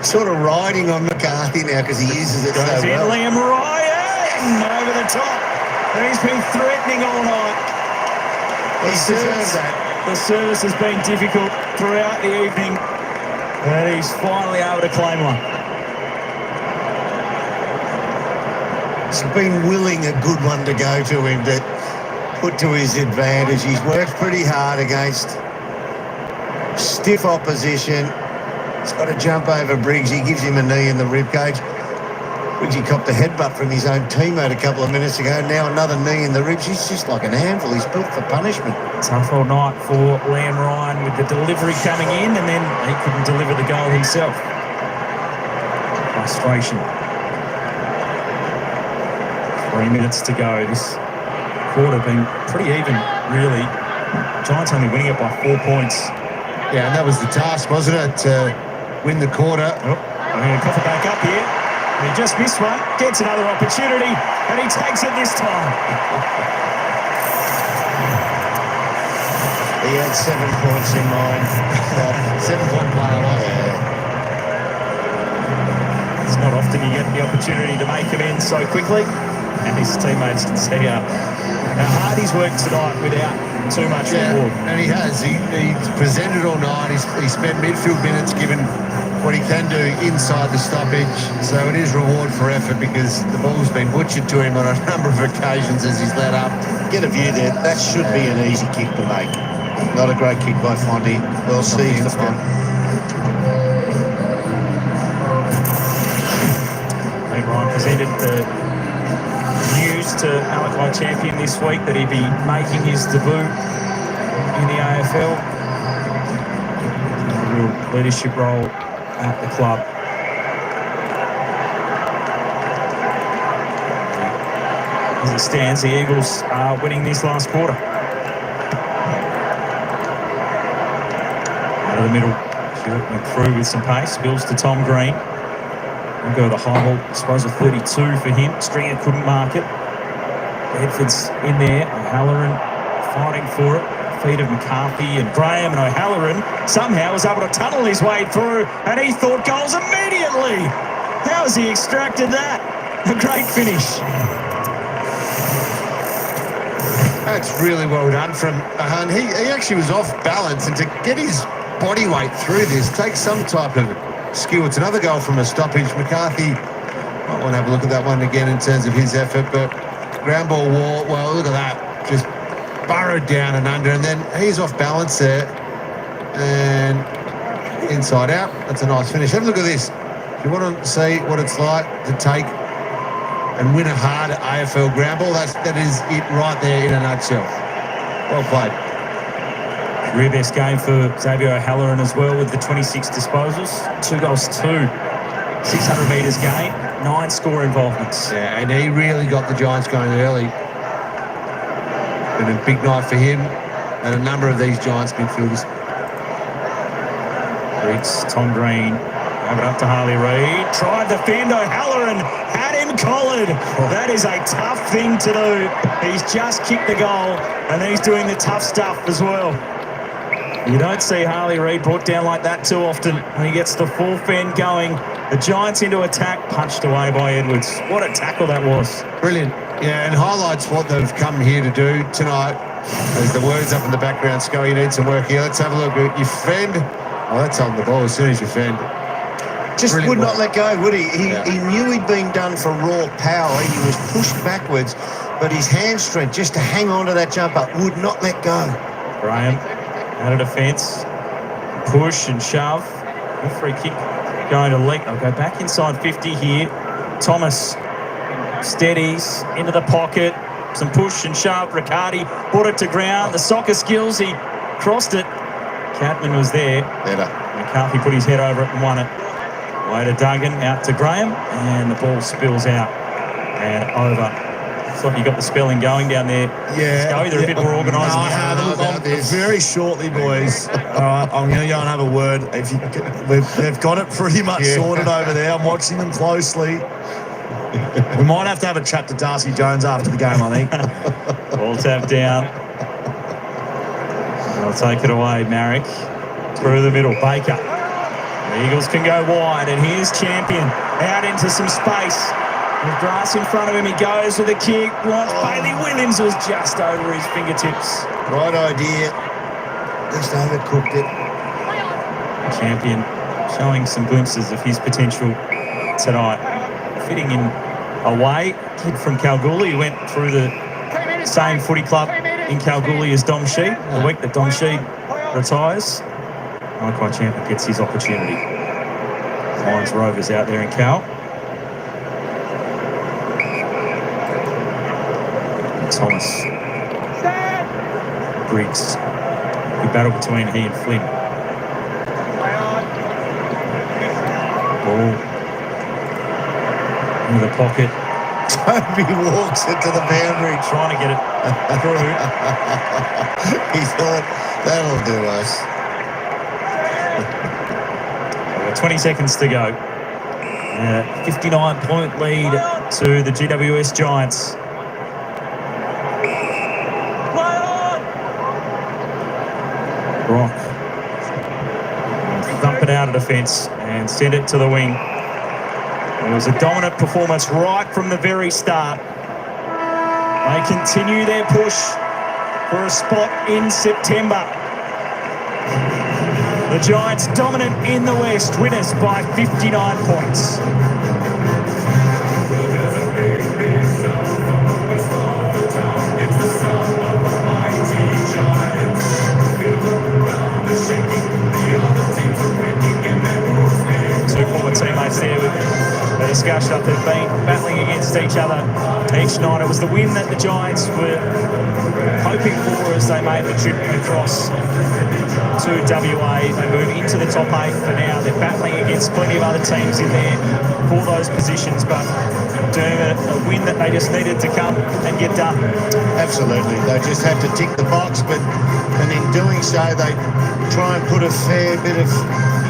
Sort of riding on McCarthy now because he uses it Goes so in, well. Liam Ryan over the top. He's been threatening all night. He deserves that. The service has been difficult throughout the evening, and he's finally able to claim one. He's been willing a good one to go to him to put to his advantage. He's worked pretty hard against stiff opposition. He's got to jump over Briggs. He gives him a knee in the ribcage. Briggs, he copped a headbutt from his own teammate a couple of minutes ago. Now another knee in the ribs. He's just like an handful. He's built for punishment. Tough all night for Liam Ryan with the delivery coming in, and then he couldn't deliver the goal himself. Frustration. 3 minutes to go. This quarter been pretty even, really. Giants only winning it by 4 points. Yeah, and that was the task, wasn't it, to win the quarter? Oh, I'm going to cough it back up here. He just missed one, gets another opportunity, and he takes it this time. He had 7 points in mind. 7-point play. It's not often you get the opportunity to make amends so quickly, and his teammates can see how hard he's worked tonight without too much reward. And he has. He's presented all night. He spent midfield minutes given what he can do inside the stoppage. So it is reward for effort because the ball's been butchered to him on a number of occasions as he's let up. Get a view there. That should be an easy kick to make. Not a great kick by Fondy. Well seized the front. I think Ryan presented the news to Malachi Champion this week that he'd be making his debut in the AFL. A real leadership role at the club. As it stands, the Eagles are winning this last quarter. Out of the middle, Hewitt went through with some pace, spills to Tom Green. We'll go the high ball, I suppose a 32 for him. Stringer couldn't mark it. Bedford's in there. O'Halloran fighting for it. Feet of McCarthy and Graham, and O'Halloran somehow was able to tunnel his way through, and he thought goals immediately. How has he extracted that? A great finish. That's really well done from Ahan. He actually was off balance, and to get his body weight through this takes some type of skill. It's another goal from a stoppage. McCarthy might want to have a look at that one again in terms of his effort, but ground ball wall, well, look at that. Just burrowed down and under, and then he's off balance there and inside out. That's a nice finish. Have a look at this. If you want to see what it's like to take and win a hard AFL ground ball, that is it right there in a nutshell. Well played. Career best game for Xavier O'Halloran as well with the 26 disposals. 2 goals, 2. 600 metres gain, 9 score involvements. Yeah, and he really got the Giants going early. Been a big night for him and a number of these Giants midfielders. Briggs, Tom Green, over up to Harley Reid. Tried the fend, O'Halloran had him collared. That is a tough thing to do. He's just kicked the goal, and he's doing the tough stuff as well. You don't see Harley Reid brought down like that too often when he gets the full fend going. The Giants into attack, punched away by Edwards. What a tackle that was. Brilliant. Yeah, and highlights what they've come here to do tonight. There's the words up in the background, Scully, you need some work here. Let's have a look. You fend. Oh, that's on the ball as soon as you fend. Just Brilliant would not let go, would he? He Yeah. knew he'd been done for raw power. He was pushed backwards, but his hand strength just to hang on to that jumper would not let go. Graham out of defence. Push and shove. A free kick going to Leak. They'll go back inside 50 here. Thomas steadies into the pocket. Some push and shove. Riccardi brought it to ground. The soccer skills. He crossed it. Catman was there. Better. McCarthy put his head over it and won it. Way to Duggan, out to Graham, and the ball spills out and over. Looks like you got the spelling going down there. Yeah. Scully, they're a bit more organised No, I now. have. Look, about this. very shortly, boys. All right, I'm going to go and have a word. They've got it pretty much sorted over there. I'm watching them closely. We might have to have a chat to Darcy Jones after the game, I think. Ball tapped down. They'll take it away, Marrick. Through the middle, Baker. The Eagles can go wide, and here's Champion out into some space. With grass in front of him, he goes with a kick. Launch Bailey Williams was just over his fingertips. Right idea. Just overcooked it. Champion showing some glimpses of his potential tonight. Fitting in away, kid from Kalgoorlie, who went through the same footy club in Kalgoorlie as Dom Sheed. The week that Dom Sheed retires, Mackay Champion gets his opportunity. Lions Rovers out there in Cal. Thomas. Briggs. Good battle between he and Flynn. Ball into the pocket. Toby walks it to the boundary. Trying to get it through. He thought, that'll do us. We've got 20 seconds to go. 59-point lead to the GWS Giants. Brock. Thump it out of defence and send it to the wing. It was a dominant performance right from the very start. They continue their push for a spot in September. The Giants dominant in the West, winners by 59 points. Two former teammates there with a discussion up. They've been battling against each other each night. It was the win that the Giants were hoping for as they made the trip across to WA. They move into the top 8 for now. They're battling against plenty of other teams in there for those positions, but doing a win that they just needed to come and get done. Absolutely. They just had to tick the box, and in doing so, they try and put a fair bit of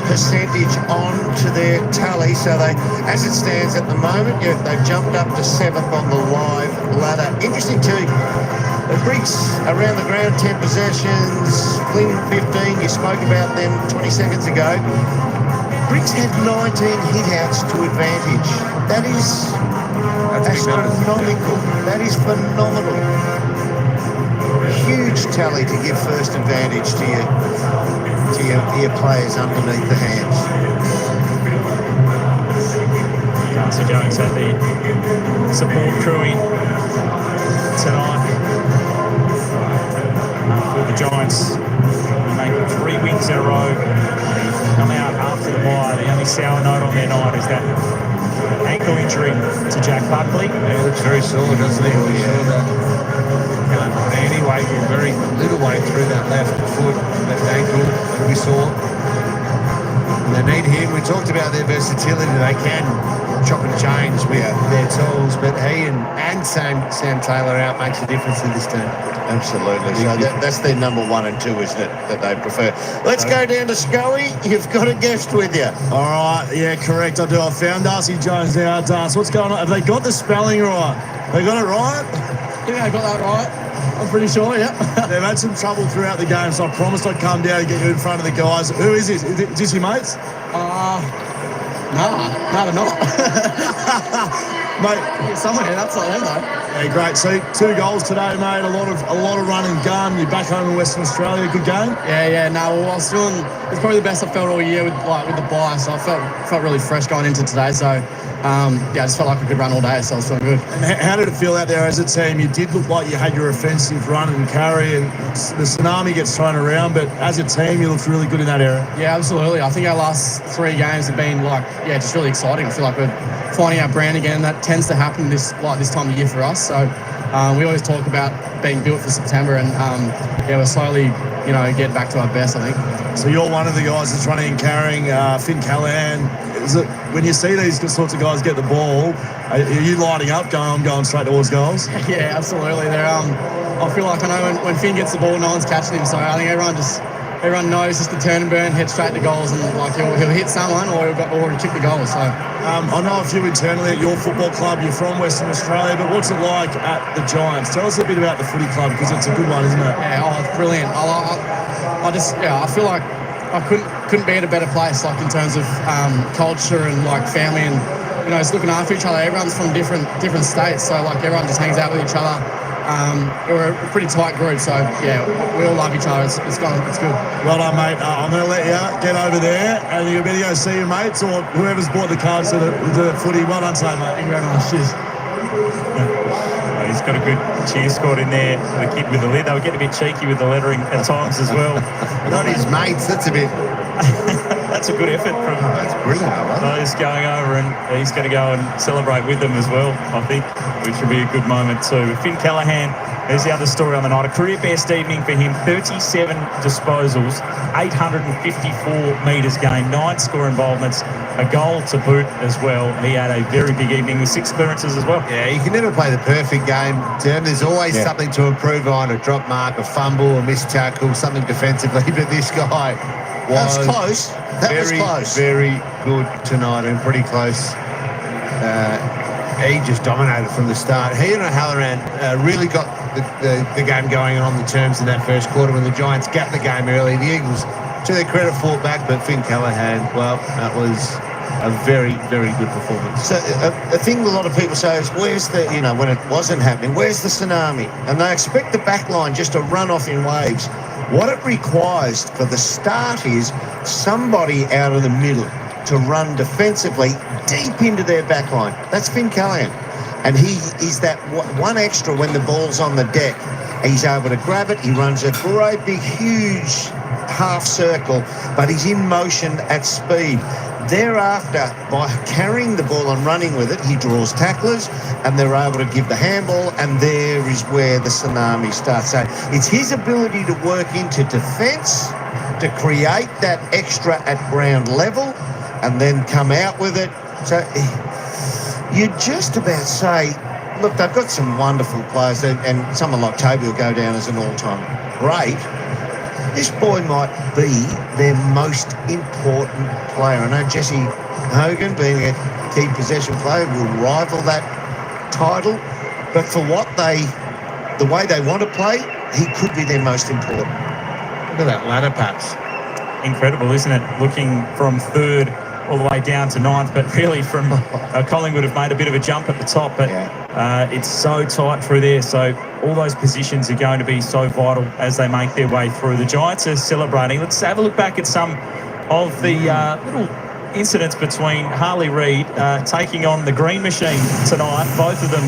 percentage on to their tally. So they, as it stands at the moment, they've jumped up to 7th on the live ladder. Interesting too, the Briggs around the ground, 10 possessions, Flynn 15, you spoke about them 20 seconds ago. Briggs had 19 hit-outs to advantage. That is astronomical. That is phenomenal. Huge tally to give first advantage to your players underneath the hands. Darcy Jones had the support crew in tonight for the Giants. Making 3 wins in a row. Come out after the bye. The only sour note on their night is that ankle injury to Jack Buckley. Yeah, looks very sore, doesn't he? We saw that. Can't put any weight or very little weight through that left foot, left ankle. We saw. And they need him. We talked about their versatility. They can chop and change with their tools, but he and Sam Taylor out makes a difference in this team. Absolutely. So that's their number 1 and 2, isn't it, that they prefer? Let's go down to Scully. You've got a guest with you. All right, yeah, correct. I do. I found Darcy Jones now. Darcy, what's going on? Have they got the spelling right? They got it right? Yeah, I got that right. I'm pretty sure, yeah. They've had some trouble throughout the game, so I promised I'd come down and get you in front of the guys. Who is this? Is this your mates? Nah, they're not. Mate, Someone here, that's not them though. yeah, great. So 2 goals today, mate. A lot of run and gun. You're back home in Western Australia. Good game. Yeah. No, well, I was feeling it's probably the best I felt all year with the bye. So I felt really fresh going into today. So I just felt like I could run all day. So I was feeling good. And how did it feel out there as a team? You did look like you had your offensive run and carry, and the tsunami gets thrown around. But as a team, you looked really good in that area. Yeah, absolutely. I think our last 3 games have been just really exciting. I feel like we're finding our brand again. That tends to happen this time of year for us. So we always talk about being built for September, and we're slowly getting back to our best, I think. So you're one of the guys that's running and carrying. Finn Callahan. Is it when you see these sorts of guys get the ball? Are you lighting up, I'm going straight towards goals? Yeah, absolutely. I feel like I know when Finn gets the ball, no one's catching him. So I think everyone just everyone knows just the turn and burn, head straight to goals, and like he'll hit someone or he'll kick the goal. So I know a few internally at your football club. You're from Western Australia, but what's it like at the Giants? Tell us a bit about the footy club, because it's a good one, isn't it? yeah, it's brilliant. I feel like I couldn't be at a better place, like in terms of culture and like family and just looking after each other. Everyone's from different states, so like everyone just hangs out with each other. We're a pretty tight group, so yeah, we all love each other. It's good. Well done, mate. I'm going to let you get over there, and you better go see your mates or whoever's bought the cards to the footy. Well done, mate. Thank you very much. Cheers. He's got a good cheer squad in there. The kid with the lid. They were getting a bit cheeky with the lettering at times as well. Not his mates. That's a bit. That's a good effort from That's brilliant. those going over, and he's going to go and celebrate with them as well, I think, which will be a good moment too. Finn Callaghan, there's the other story on the night. A career best evening for him, 37 disposals, 854 metres gained, 9 score involvements, a goal to boot as well. He had a very big evening with 6 clearances as well. Yeah, you can never play the perfect game, Tim. There's always something to improve on, a drop mark, a fumble, a missed tackle, something defensively, but this guy was close. That was close. Very good tonight and pretty close. He just dominated from the start. He and O'Halloran really got the game going on the terms in that first quarter when the Giants gapped the game early. The Eagles, to their credit, fought back, but Finn Callaghan, well, that was a very, very good performance. So a thing a lot of people say is, where's the, when it wasn't happening, where's the tsunami? And they expect the back line just to run off in waves. What it requires for the start is somebody out of the middle to run defensively deep into their back line. That's Finn Callaghan. And he is that one extra when the ball's on the deck. He's able to grab it. He runs a great big, huge half circle, but he's in motion at speed. Thereafter, by carrying the ball and running with it, he draws tacklers and they're able to give the handball, and there is where the tsunami starts. So it's his ability to work into defence, to create that extra at ground level and then come out with it. So you'd just about say, look, they've got some wonderful players, and someone like Toby will go down as an all-time great. This boy might be their most important player. I know Jesse Hogan, being a key possession player, will rival that title, but for the way they want to play, he could be their most important. Look at that ladder pass. Incredible, isn't it? Looking from third all the way down to ninth, but really from Collingwood have made a bit of a jump at the top, but it's so tight through there. So all those positions are going to be so vital as they make their way through. The Giants are celebrating. Let's have a look back at some of the little incidents between Harley Reid taking on the Green Machine tonight. Both of them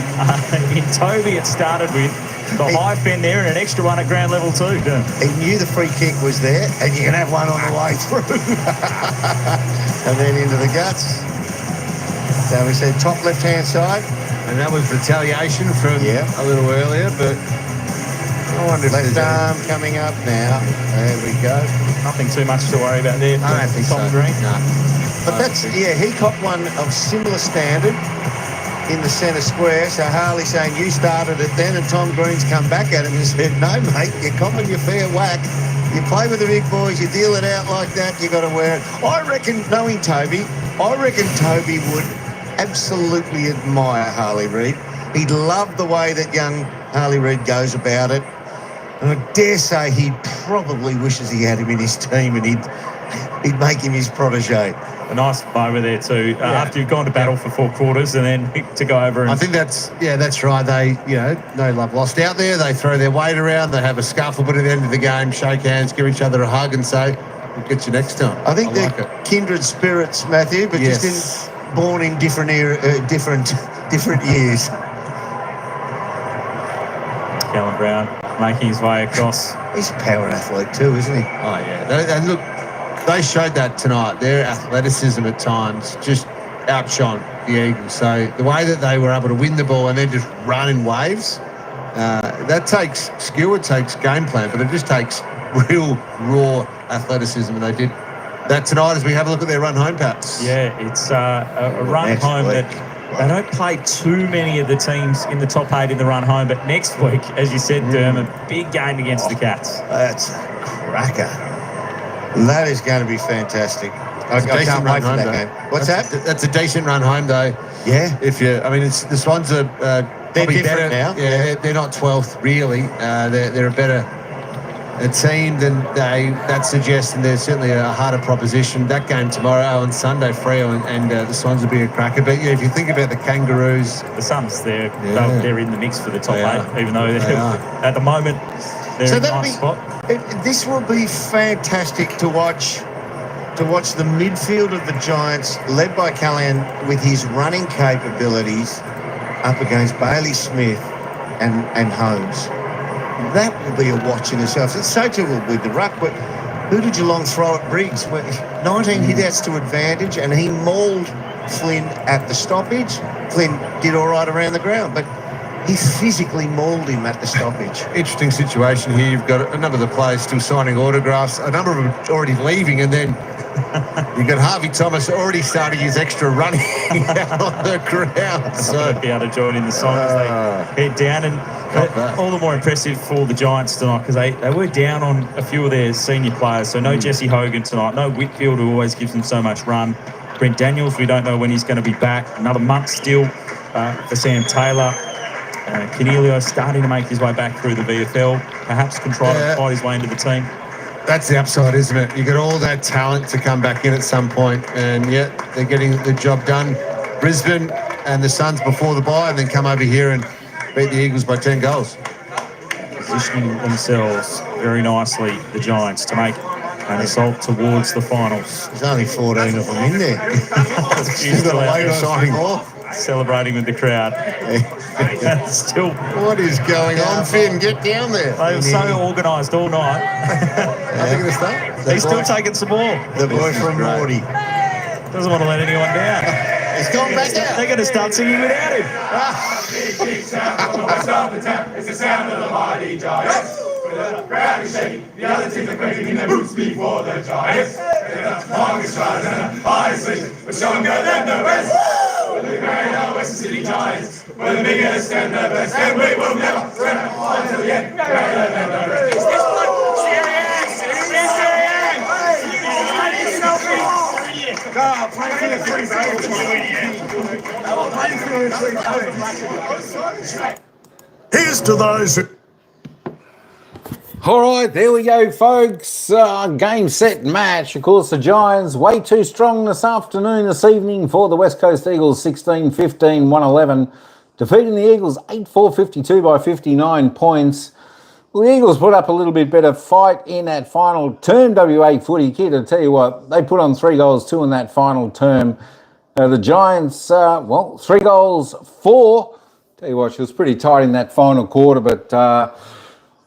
in Toby it started with. The high fend there and an extra one at ground level too. He knew the free kick was there, and you can have one on the way through. And then into the guts. So we said top left-hand side. And that was retaliation from a little earlier, but I wonder if left arm coming up now. There we go. Nothing too much to worry about there. I don't think Tom so. Green. No. But that's, he caught one of similar standard in the centre square. So Harley saying, you started it then, and Tom Green's come back at him and said, no, mate, you're copping your fair whack. You play with the big boys, you deal it out like that, you got to wear it. I reckon, knowing Toby, Toby would absolutely admire Harley Reid. He'd love the way that young Harley Reid goes about it. And I dare say he probably wishes he had him in his team and he'd make him his protege. A nice over there too. After you've gone to battle for 4 quarters and then to go over and... I think that's right. They, no love lost out there. They throw their weight around. They have a scuffle, but at the end of the game, shake hands, give each other a hug and say, we'll get you next time. I think they're kindred spirits, Matthew, but just born in different years. Callum Brown making his way across. He's a power athlete too, isn't he? Oh, yeah. And look, they showed that tonight. Their athleticism at times just outshone the Eagles. So the way that they were able to win the ball and then just run in waves, that takes skill, it takes game plan, but it just takes real raw athleticism, and they did that tonight as we have a look at their run home, perhaps. Yeah, it's a run home that they don't play too many of the teams in the top 8 in the run home, but next week, as you said, Derm, a big game against the Cats. That's a cracker. That is going to be fantastic. I can't wait for that game. What's that? That's a decent run home, though. Yeah. The Swans are probably different better now. Yeah, they're not 12th really. They're a better team than that suggests, and they're certainly a harder proposition. That game tomorrow on Sunday, Freo and the Swans will be a cracker. But yeah, if you think about the Kangaroos, The Suns, they're in the mix for the top They 8, are. even though They are. at the moment they're in a nice spot. This will be fantastic to watch. To watch the midfield of the Giants, led by Callahan with his running capabilities, up against Bailey Smith and Holmes. That will be a watch in itself. It's so too with the ruck, but who did Geelong throw at Briggs? 19 hit-outs to advantage, and he mauled Flynn at the stoppage. Flynn did all right around the ground, but he physically mauled him at the stoppage. interesting situation here. You've got a number of the players still signing autographs, a number of them already leaving, and then you've got Harvey Thomas already starting his extra running out on the ground. So be able to join in the song as they head down, and all the more impressive for the Giants tonight because they were down on a few of their senior players. So no Jesse Hogan tonight, no Whitfield, who always gives them so much run. Brent Daniels, we don't know when he's going to be back. Another month still for Sam Taylor. Cornelio starting to make his way back through the VFL. Perhaps can try to fight his way into the team. That's the upside, isn't it? You got all that talent to come back in at some point, and yet they're getting the job done. Brisbane and the Suns before the bye, and then come over here and beat the Eagles by 10 goals. Positioning themselves very nicely, the Giants, to make an assault towards the finals. There's only 14 of them in there. Still got a way signing off. Celebrating with the crowd. Still, What is going on, Finn? Get down there. they were so organised all night. Are they going to start? He's still taking some more. The boy from Morty. Doesn't want to let anyone down. He's gone back out. They're going to start singing without him. It's the sound of the mighty Giants. The crowd is shaking, the other teams are quaking in their boots before the Giants. The longest rise and the highest swing, we're stronger than the rest. We're the great Western City Giants. We're the biggest and the best, and we will never surrender until the end. Greater than the rest. Here's to those who... All right, there we go, folks. Game, set, match. Of course, the Giants way too strong this evening for the West Coast Eagles, 16-15, 111. Defeating the Eagles 8-4-52 by 59 points. Well, the Eagles put up a little bit better fight in that final term, WA footy kid. I'll tell you what, they put on 3 goals, 2 in that final term. The Giants, 3 goals, 4. Tell you what, she was pretty tight in that final quarter, but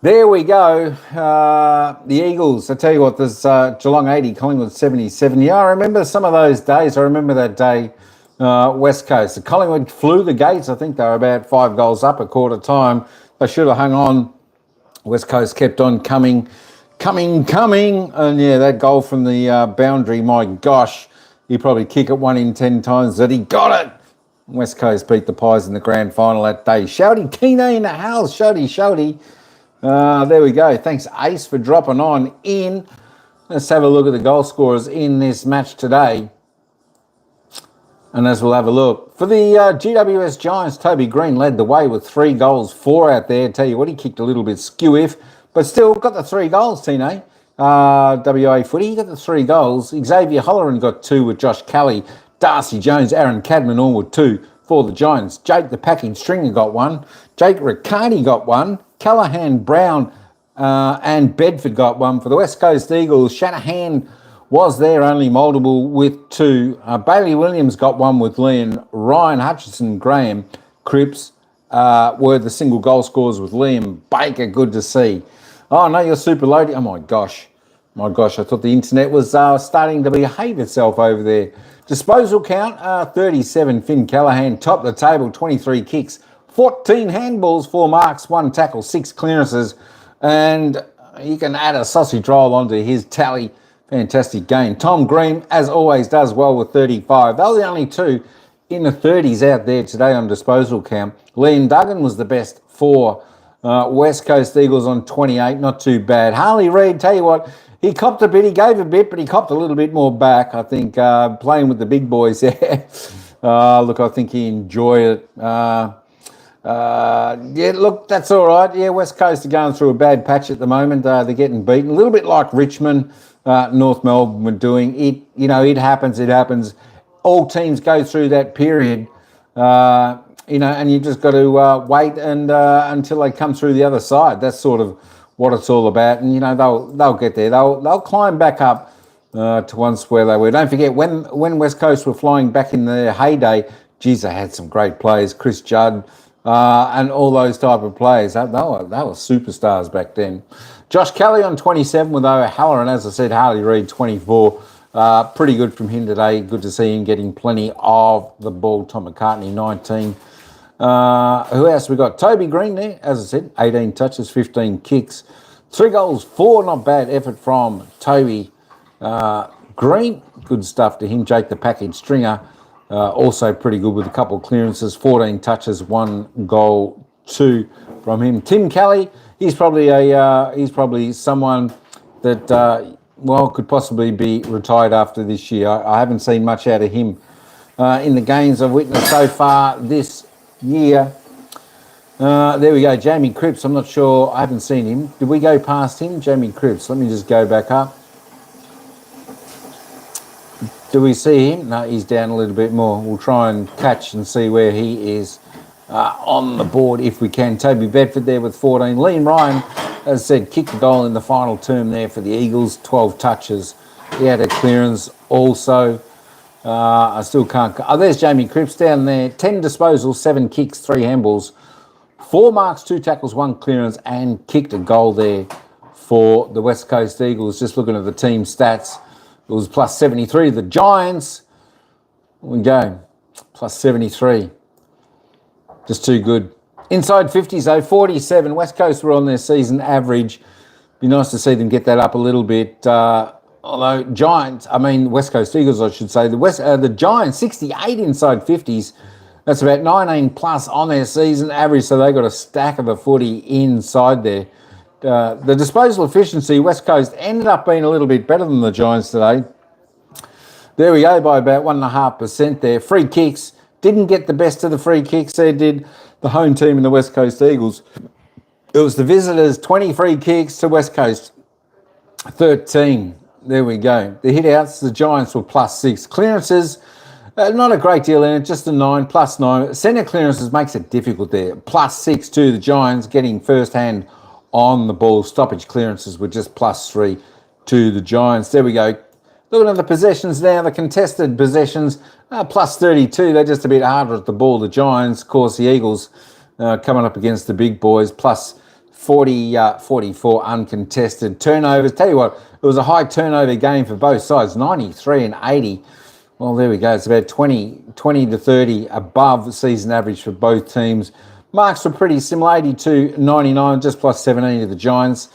there we go. The Eagles, I tell you what, there's Geelong 80, Collingwood 77. Yeah, I remember some of those days. I remember that day, West Coast. The Collingwood flew the gates. I think they were about 5 goals up at quarter time. They should have hung on. West Coast kept on coming. And yeah, that goal from the boundary, my gosh, he probably kick it 1 in 10 times that he got it. West Coast beat the Pies in the grand final that day. Shouty Keeney in the house. Shouty. There we go. Thanks, Ace, for dropping on in. Let's have a look at the goal scorers in this match today. And as we'll have a look. For the GWS Giants, Toby Green led the way with 3 goals, 4 out there. Tell you what, he kicked a little bit skew-if, but still got the 3 goals, Tino. WA footy, he got the 3 goals. Xavier Holleran got 2 with Josh Kelly. Darcy Jones, Aaron Cadman all with 2 for the Giants. Jake the Packing Stringer got 1. Jake Riccardi got 1. Callahan, Brown and Bedford got 1. For the West Coast Eagles, Shanahan was there, only multiple with 2. Bailey Williams got 1 with Liam. Ryan Hutchinson, Graham, Cripps were the single goal scorers with Liam Baker. Good to see. Oh, no, you're super loading. Oh, my gosh, I thought the internet was starting to behave itself over there. Disposal count, 37. Finn Callahan topped the table, 23 kicks, 14 handballs, 4 marks, 1 tackle, 6 clearances. And you can add a sausage roll onto his tally. Fantastic game. Tom Green, as always, does well with 35. They were the only 2 in the 30s out there today on disposal count. Liam Duggan was the best for West Coast Eagles on 28, not too bad. Harley Reid, tell you what, he copped a bit, he gave a bit, but he copped a little bit more back, I think, playing with the big boys there. Look, I think he enjoyed it. Yeah, look, that's all right. Yeah, West Coast are going through a bad patch at the moment. They're getting beaten. A little bit like Richmond, North Melbourne were doing. It happens. All teams go through that period, and you just got to wait and until they come through the other side. That's sort of what it's all about. And, they'll get there. They'll climb back up to once where they were. Don't forget, when West Coast were flying back in their heyday, geez, they had some great players. Chris Judd, and all those type of players. They were superstars back then. Josh Kelly on 27 with O'Halloran, and as I said, Harley Reid 24. Pretty good from him today. Good to see him getting plenty of the ball. Tom McCartney 19. Who else we got? Toby Green there, as I said, 18 touches, 15 kicks, 3 goals, 4 not bad effort from Toby Green. Good stuff to him. Jake the Package Stringer. Also pretty good with a couple of clearances, 14 touches, 1 goal, 2 from him. Tim Kelly, he's probably someone that could possibly be retired after this year. I haven't seen much out of him in the games I've witnessed so far this year. There we go, Jamie Cripps. I'm not sure, I haven't seen him. Did we go past him? Jamie Cripps. Let me just go back up. Do we see him? No, he's down a little bit more. We'll try and catch and see where he is on the board if we can. Toby Bedford there with 14. Liam Ryan, as I said, kicked the goal in the final term there for the Eagles. 12 touches. He had a clearance also. I still can't... there's Jamie Cripps down there. 10 disposals, 7 kicks, 3 handballs, 4 marks, 2 tackles, 1 clearance, and kicked a goal there for the West Coast Eagles. Just looking at the team stats. It was plus 73. The Giants, we go, plus 73. Just too good. Inside 50s, though, 47. West Coast were on their season average. Be nice to see them get that up a little bit. Although West Coast Eagles, I should say. The Giants, 68 inside 50s. That's about 19 plus on their season average, so they got a stack of a footy inside there. The disposal efficiency, West Coast ended up being a little bit better than the Giants today. There we go, by about 1.5% there. Free kicks, didn't get the best of the free kicks there, did the home team in the West Coast Eagles. It was the visitors, 20 free kicks to West Coast, 13. There we go. The hit-outs, the Giants were plus 6. Clearances, not a great deal in it, just a 9, plus 9. Centre clearances makes it difficult there. Plus 6 to the Giants, getting first hand on the ball. Stoppage clearances were just plus 3 to the Giants. There we go. Looking at the possessions now, the contested possessions, plus 32. They're just a bit harder at the ball. The Giants, of course, the Eagles coming up against the big boys, plus 44 uncontested. Turnovers, tell you what, it was a high turnover game for both sides, 93 and 80. Well, there we go. It's about 20 to 30 above the season average for both teams. Marks were pretty similar, 82, 99, just plus 17 to the Giants.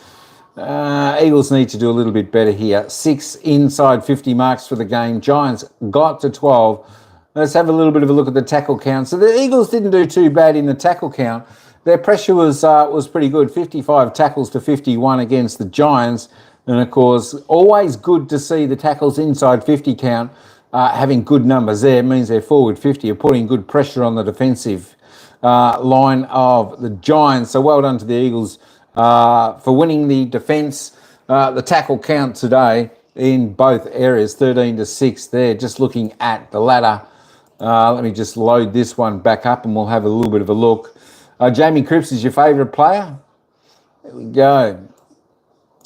Eagles need to do a little bit better here. 6 inside 50 marks for the game. Giants got to 12. Let's have a little bit of a look at the tackle count. So the Eagles didn't do too bad in the tackle count. Their pressure was pretty good, 55 tackles to 51 against the Giants. And, of course, always good to see the tackles inside 50 count having good numbers there. It means they're forward 50 are putting good pressure on the defensive line of the Giants. So well done to the Eagles for winning the defence. The tackle count today in both areas, 13 to 6 there. Just looking at the ladder. Let me just load this one back up and we'll have a little bit of a look. Jamie Cripps is your favourite player? There we go.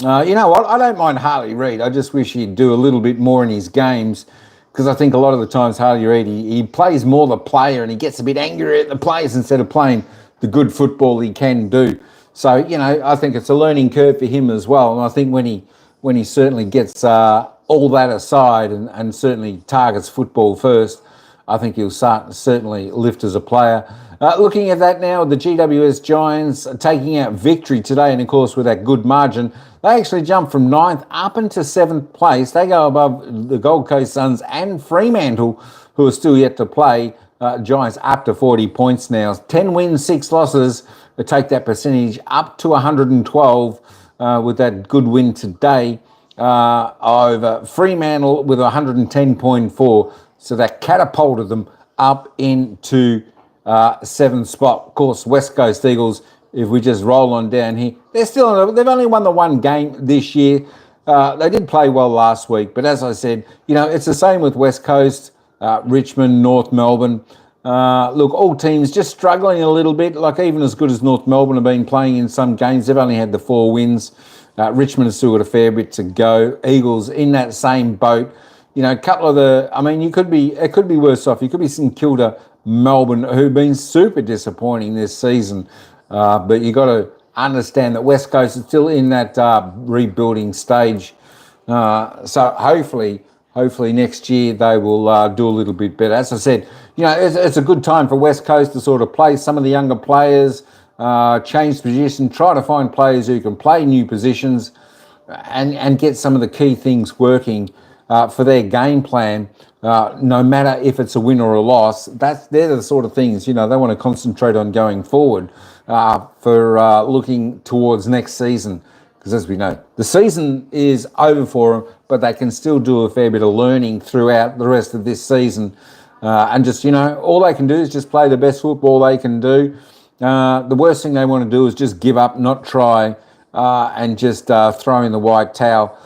You know what? I don't mind Harley Reid. I just wish he'd do a little bit more in his games, because I think a lot of the times Harley Reid, he plays more the player and he gets a bit angry at the players instead of playing the good football he can do. So, I think it's a learning curve for him as well. And I think when he certainly gets all that aside and certainly targets football first, I think he'll certainly lift as a player. Looking at that now, the GWS Giants are taking out victory today, and of course with that good margin, they actually jump from 9th up into 7th place. They go above the Gold Coast Suns and Fremantle, who are still yet to play. Giants up to 40 points now. 10 wins, 6 losses. take that percentage up to 112 with that good win today over Fremantle with 110.4. So that catapulted them up into 7th spot. Of course, West Coast Eagles, if we just roll on down here, they've only won the one game this year. They did play well last week, but as I said, it's the same with West Coast, Richmond, North Melbourne. Look, all teams just struggling a little bit, like even as good as North Melbourne have been playing in some games. They've only had the 4 wins. Richmond has still got a fair bit to go. Eagles in that same boat. A couple of it could be worse off. You could be St Kilda, Melbourne, who've been super disappointing this season. But you got to understand that West Coast is still in that rebuilding stage. So hopefully next year they will do a little bit better. As I said, it's a good time for West Coast to sort of play some of the younger players, change position, try to find players who can play new positions and get some of the key things working for their game plan. No matter if it's a win or a loss, they're the sort of things, they want to concentrate on going forward for looking towards next season. Because as we know, the season is over for them, but they can still do a fair bit of learning throughout the rest of this season. And just, all they can do is just play the best football they can do. The worst thing they want to do is just give up, not try, and just throw in the white towel,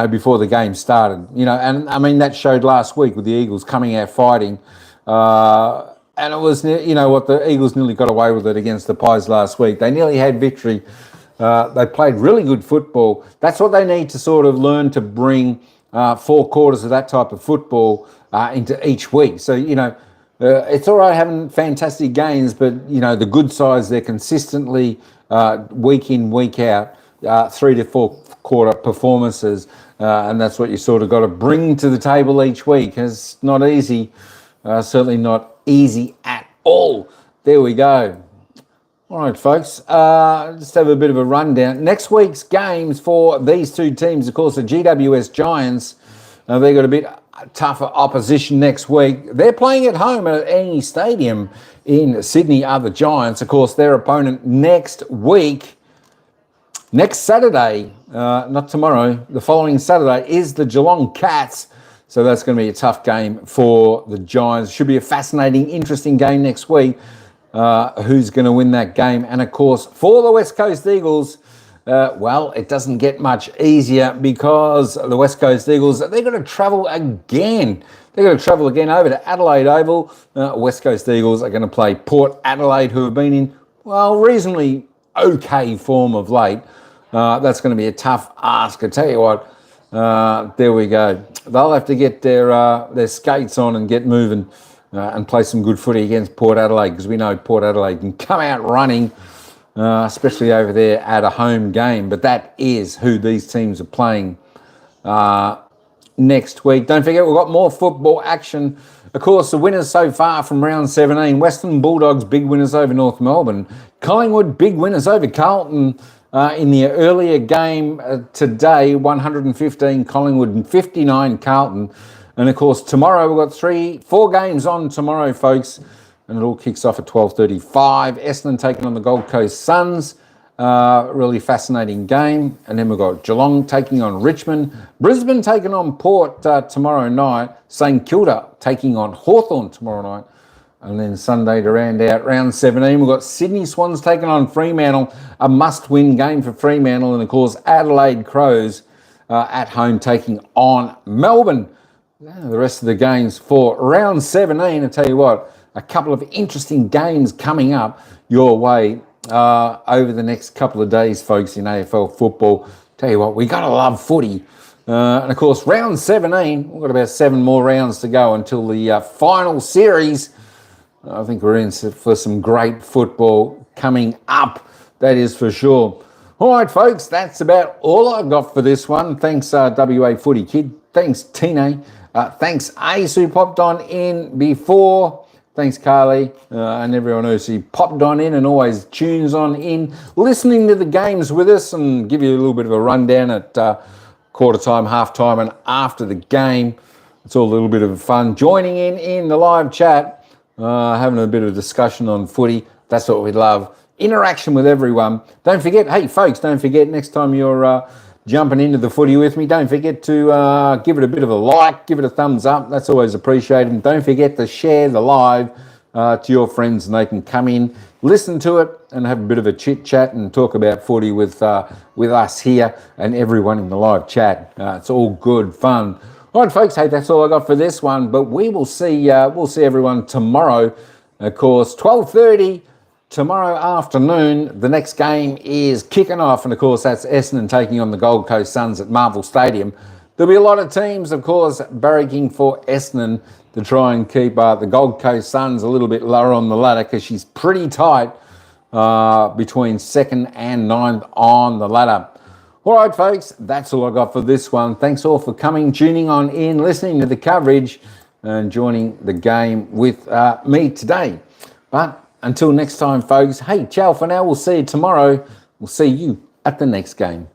before the game started. And that showed last week with the Eagles coming out fighting. And it was, the Eagles nearly got away with it against the Pies last week. They nearly had victory. They played really good football. That's what they need to sort of learn to bring 4 quarters of that type of football into each week. So, it's all right having fantastic games, but, the good sides, they're consistently week in, week out, 3 to 4 quarter performances. And that's what you sort of got to bring to the table each week. It's not easy, certainly not easy at all. There we go. All right, folks, just have a bit of a rundown. Next week's games for these 2 teams, of course, the GWS Giants, they've got a bit tougher opposition next week. They're playing at home at any stadium in Sydney are the Giants. Of course, their opponent next Saturday, not tomorrow, the following Saturday is the Geelong Cats. So that's going to be a tough game for the Giants. Should be a fascinating, interesting game next week. Who's going to win that game? And of course, for the West Coast Eagles, it doesn't get much easier because the West Coast Eagles, they're going to travel again. They're going to travel again over to Adelaide Oval. West Coast Eagles are going to play Port Adelaide, who have been in, reasonably okay form of late. That's going to be a tough ask. I tell you what, there we go. They'll have to get their skates on and get moving. And play some good footy against Port Adelaide, because we know Port Adelaide can come out running, especially over there at a home game. But that is who these teams are playing next week. Don't forget, we've got more football action. Of course, the winners so far from round 17, Western Bulldogs, big winners over North Melbourne. Collingwood, big winners over Carlton in the earlier game today, 115 Collingwood and 59 Carlton. And of course, tomorrow we've got 4 games on tomorrow, folks, and it all kicks off at 12:35. Essendon taking on the Gold Coast Suns, really fascinating game. And then we've got Geelong taking on Richmond, Brisbane taking on Port tomorrow night, St Kilda taking on Hawthorn tomorrow night, and then Sunday to round out round 17, we've got Sydney Swans taking on Fremantle, a must-win game for Fremantle, and of course Adelaide Crows at home taking on Melbourne. The rest of the games for round 17, I tell you what, a couple of interesting games coming up your way over the next couple of days, folks, in AFL football. Tell you what, we got to love footy. And of course, round 17, we've got about 7 more rounds to go until the final series. I think we're in for some great football coming up, that is for sure. All right, folks, that's about all I've got for this one. Thanks, WA Footy Kid. Thanks, Tine. Thanks, Ace, who popped on in before. Thanks, Carly, and everyone else who popped on in and always tunes on in, listening to the games with us, and give you a little bit of a rundown at quarter time, half time, and after the game. It's all a little bit of fun. Joining in the live chat, having a bit of discussion on footy. That's what we love. interaction with everyone. Don't forget, hey folks, don't forget next time you're jumping into the footy with me, don't forget to give it a bit of a like, give it a thumbs up. That's always appreciated. And don't forget to share the live to your friends, and they can come in, listen to it, and have a bit of a chit chat and talk about footy with us here and everyone in the live chat. It's all good fun. All right, folks. Hey, that's all I got for this one. But we will see. We'll see everyone tomorrow. Of course, 12:30 tomorrow afternoon. The next game is kicking off, and of course, that's Essendon taking on the Gold Coast Suns at Marvel Stadium. There'll be a lot of teams, of course, barracking for Essendon to try and keep the Gold Coast Suns a little bit lower on the ladder, because she's pretty tight between 2nd and 9th on the ladder. All right, folks, that's all I got for this one. Thanks all for coming, tuning on in, listening to the coverage, and joining the game with me today. But until next time, folks, hey, ciao for now. We'll see you tomorrow. We'll see you at the next game.